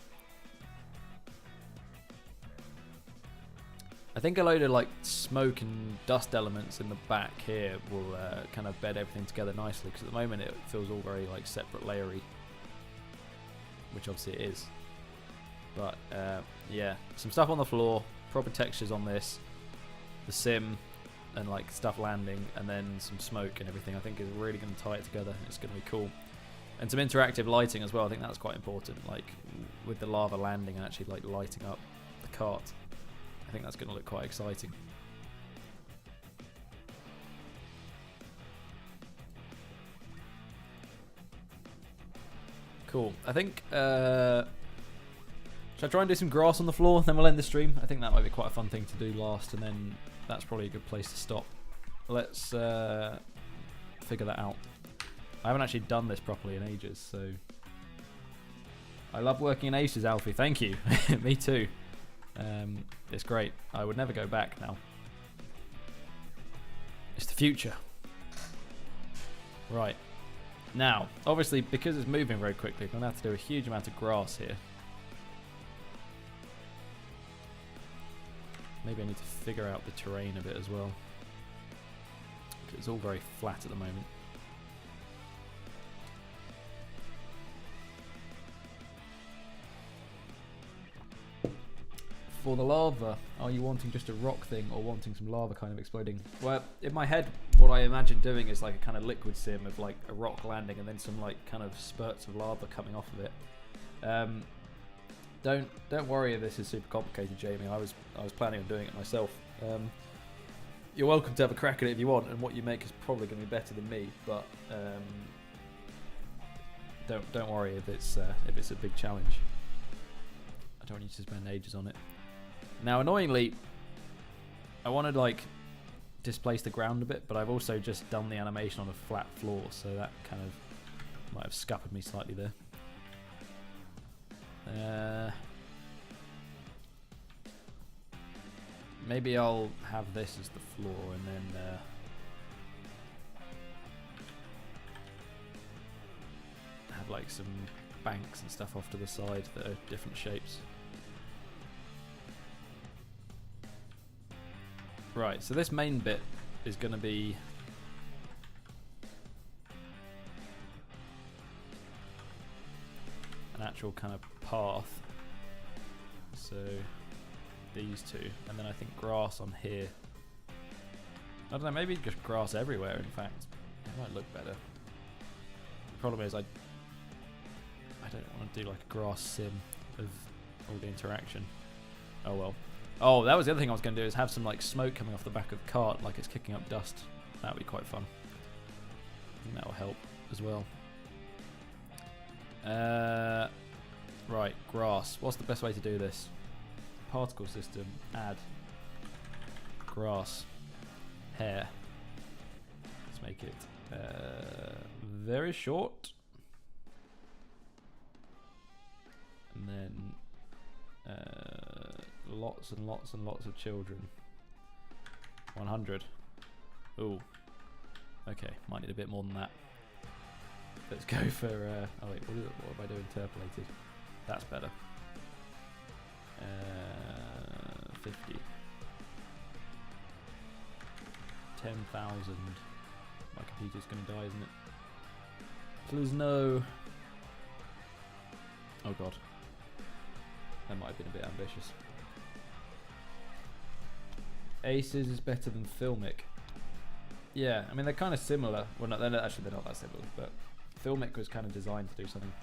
I think a load of like smoke and dust elements in the back here will kind of bed everything together nicely, because at the moment it feels all very like separate layery, which obviously it is. But yeah, some stuff on the floor, proper textures on this, the sim and like stuff landing, and then some smoke and everything I think is really going to tie it together. It's going to be cool. And some interactive lighting as well. I think that's quite important, like with the lava landing and actually like lighting up the cart. I think that's going to look quite exciting. Cool. I think Should I try and do some grass on the floor, then we'll end the stream? I think that might be quite a fun thing to do last, and then that's probably a good place to stop. Let's figure that out. I haven't actually done this properly in ages, so... I love working in Aces, Alfie. Thank you. Me too. It's great. I would never go back now. It's the future. Right. Now, obviously, because it's moving very quickly, I'm going to have to do a huge amount of grass here. Maybe I need to figure out the terrain a bit as well. It's all very flat at the moment. For the lava, are you wanting just a rock thing or wanting some lava kind of exploding? Well, in my head, what I imagine doing is like a kind of liquid sim of like a rock landing and then some like kind of spurts of lava coming off of it. Don't worry if this is super complicated, Jamie. I was planning on doing it myself. You're welcome to have a crack at it if you want, and what you make is probably going to be better than me. But don't worry if it's a big challenge. I don't want you to spend ages on it. Now, annoyingly, I want to like displace the ground a bit, but I've also just done the animation on a flat floor, so that kind of might have scuppered me slightly there. Maybe I'll have this as the floor, and then have like some banks and stuff off to the side that are different shapes. Right, so this main bit is going to be an actual kind of path. So these two, and then I think grass on here. I don't know, maybe just grass everywhere, in fact. It might look better. The problem is I don't want to do like a grass sim of all the interaction. Oh well. Oh, that was the other thing I was going to do, is have some like smoke coming off the back of the cart like it's kicking up dust. That would be quite fun. I think that will help as well. Right, grass. What's the best way to do this? Particle system, add, grass, hair. Let's make it very short. And then lots and lots and lots of children. 100. Ooh. Okay, might need a bit more than that. Let's go for, oh wait, what have I doing interpolated? That's better. 50. 10,000. My computer's gonna die, isn't it? Please no. Oh god. That might have been a bit ambitious. Aces is better than Filmic. Yeah, I mean they're kind of similar. Well, they're not that similar, but Filmic was kind of designed to do something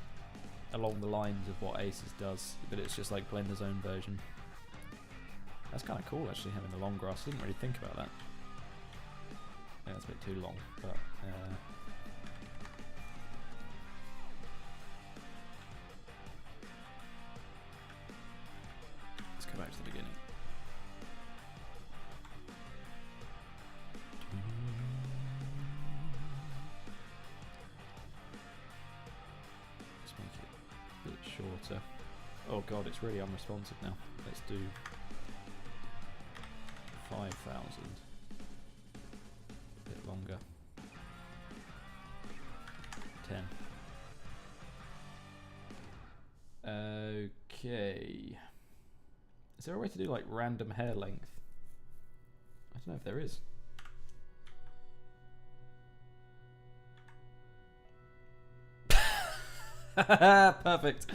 along the lines of what Aces does, but it's just like Blender's own version. That's kind of cool, actually, having the long grass. I didn't really think about that. Yeah, that's a bit too long, but let's go back to the beginning. Let's make it a bit shorter. Oh god, it's really unresponsive now. Let's do 5,000. A bit longer. 10. Okay. Is there a way to do like random hair length? I don't know if there is. Perfect.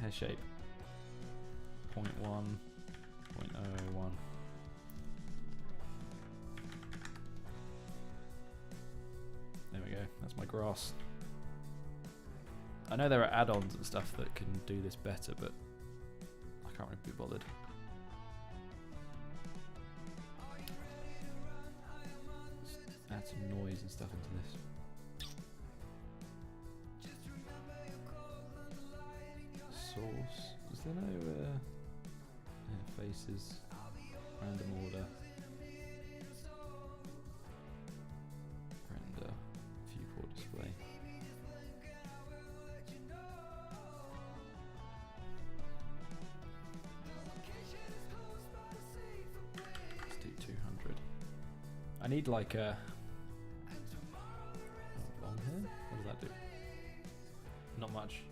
Hair shape. 0.1, 0.001. There we go. That's my grass. I know there are add-ons and stuff that can do this better, but I can't really be bothered. Just add some noise and stuff into this. So no faces, random order, render, viewport display. Let's do 200. I need like a long hair. What does that do? Not much.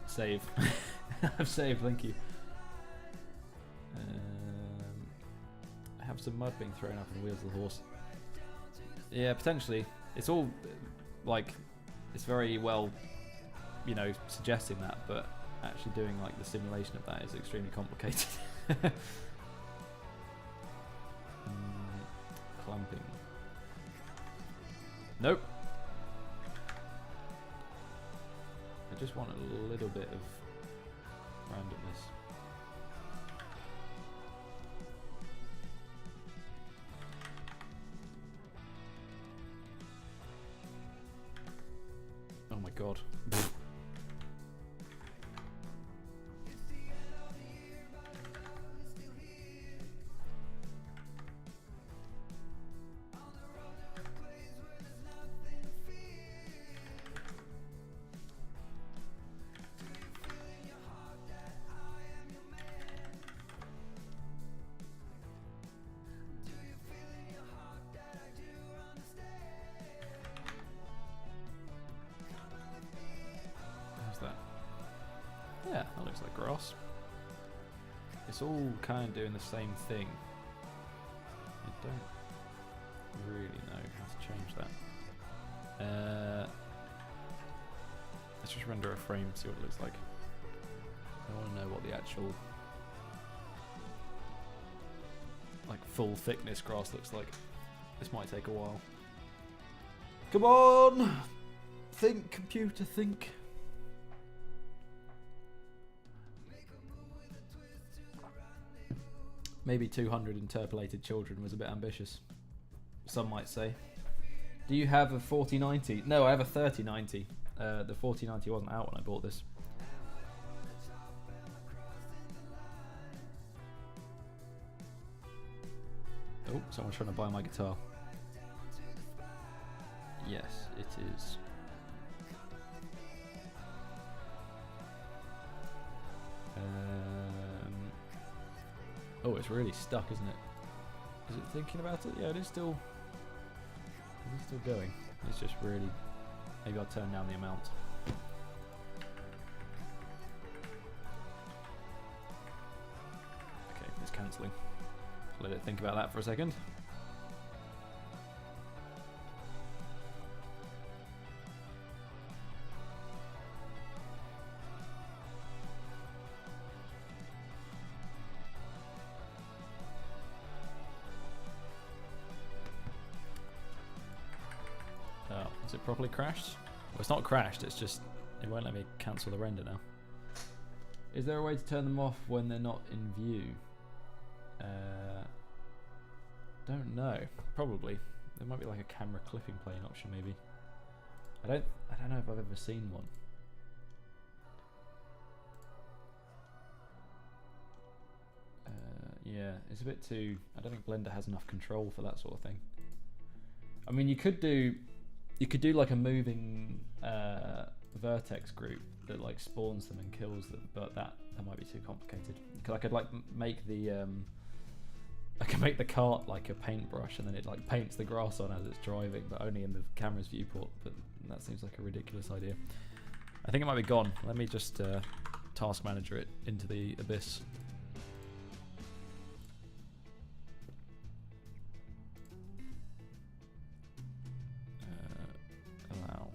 Save. I've saved, thank you. I have some mud being thrown up on the wheels of the horse. Yeah, potentially. It's all like, it's very well, you know, suggesting that, but actually doing like the simulation of that is extremely complicated. Clamping. Nope. I just want a little bit of randomness. Oh my god. Yeah, that looks like grass. It's all kind of doing the same thing. I don't really know how to change that. Let's just render a frame, see what it looks like. I want to know what the actual like full thickness grass looks like. This might take a while. Come on! Think, computer, think. Maybe 200 interpolated children was a bit ambitious, some might say. Do you have a 4090? No, I have a 3090. The 4090 wasn't out when I bought this. Oh, someone's trying to buy my guitar. Yes, it is. Oh, it's really stuck, isn't it? Is it thinking about it? Yeah, it is still. It is still going. It's just really. Maybe I'll turn down the amount. Okay, it's cancelling. Let it think about that for a second. Is it properly crashed? Well, it's not crashed, it's just it won't let me cancel the render now. Is there a way to turn them off when they're not in view? Don't know. Probably. There might be like a camera clipping plane option maybe. I don't know if I've ever seen one. Yeah, it's a bit too. I don't think Blender has enough control for that sort of thing. I mean, you could do like a moving vertex group that like spawns them and kills them, but that might be too complicated. Because I could like make the I can make the cart like a paintbrush and then it like paints the grass on as it's driving, but only in the camera's viewport. But that seems like a ridiculous idea. I think it might be gone. Let me just task manager it into the abyss. Allow.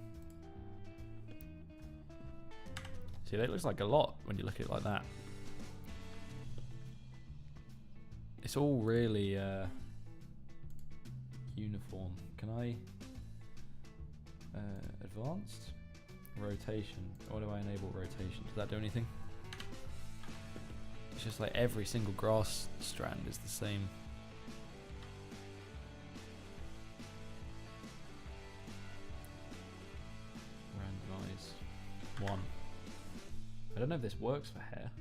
See, that looks like a lot when you look at it like that. It's all really uniform. Can I advanced rotation? Or do I enable rotation? Does that do anything? It's just like every single grass strand is the same. Randomize 1. I don't know if this works for hair.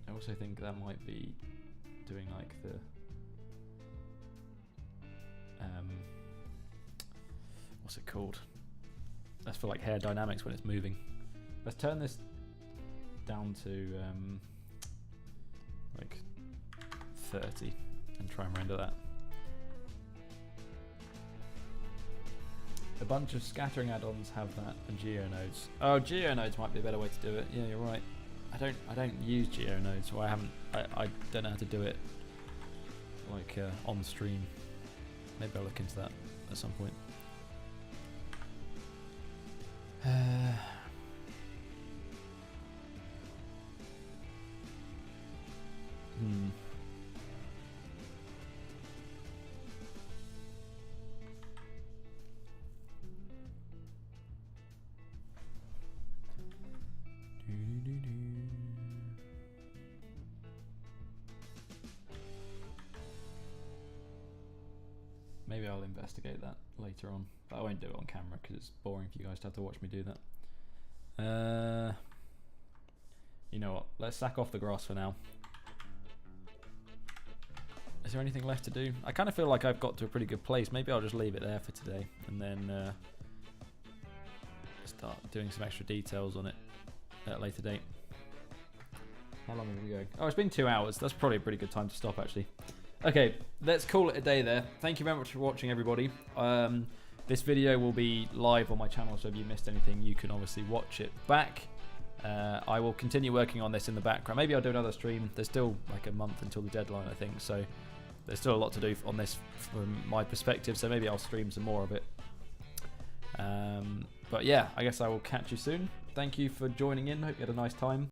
I also think that might be doing like the what's it called? That's for like hair dynamics when it's moving. Let's turn this down to like 30 and try and render that. A bunch of scattering add-ons have that, and GeoNodes. Oh, GeoNodes might be a better way to do it. Yeah, you're right. I don't use GeoNodes, so I don't know how to do it like on stream. Maybe I'll look into that at some point. Maybe I'll investigate that later on, but I won't do it on camera because it's boring for you guys to have to watch me do that. You know what? Let's sack off the grass for now. Is there anything left to do? I kind of feel like I've got to a pretty good place. Maybe I'll just leave it there for today and then start doing some extra details on it at a later date. How long have we been going? Oh, it's been 2 hours. That's probably a pretty good time to stop, actually. Okay, let's call it a day there. Thank you very much for watching, everybody. This video will be live on my channel, so if you missed anything, you can obviously watch it back. I will continue working on this in the background. Maybe I'll do another stream. There's still like a month until the deadline, I think, so there's still a lot to do on this from my perspective, so maybe I'll stream some more of it. But yeah, I guess I will catch you soon. Thank you for joining in. Hope you had a nice time.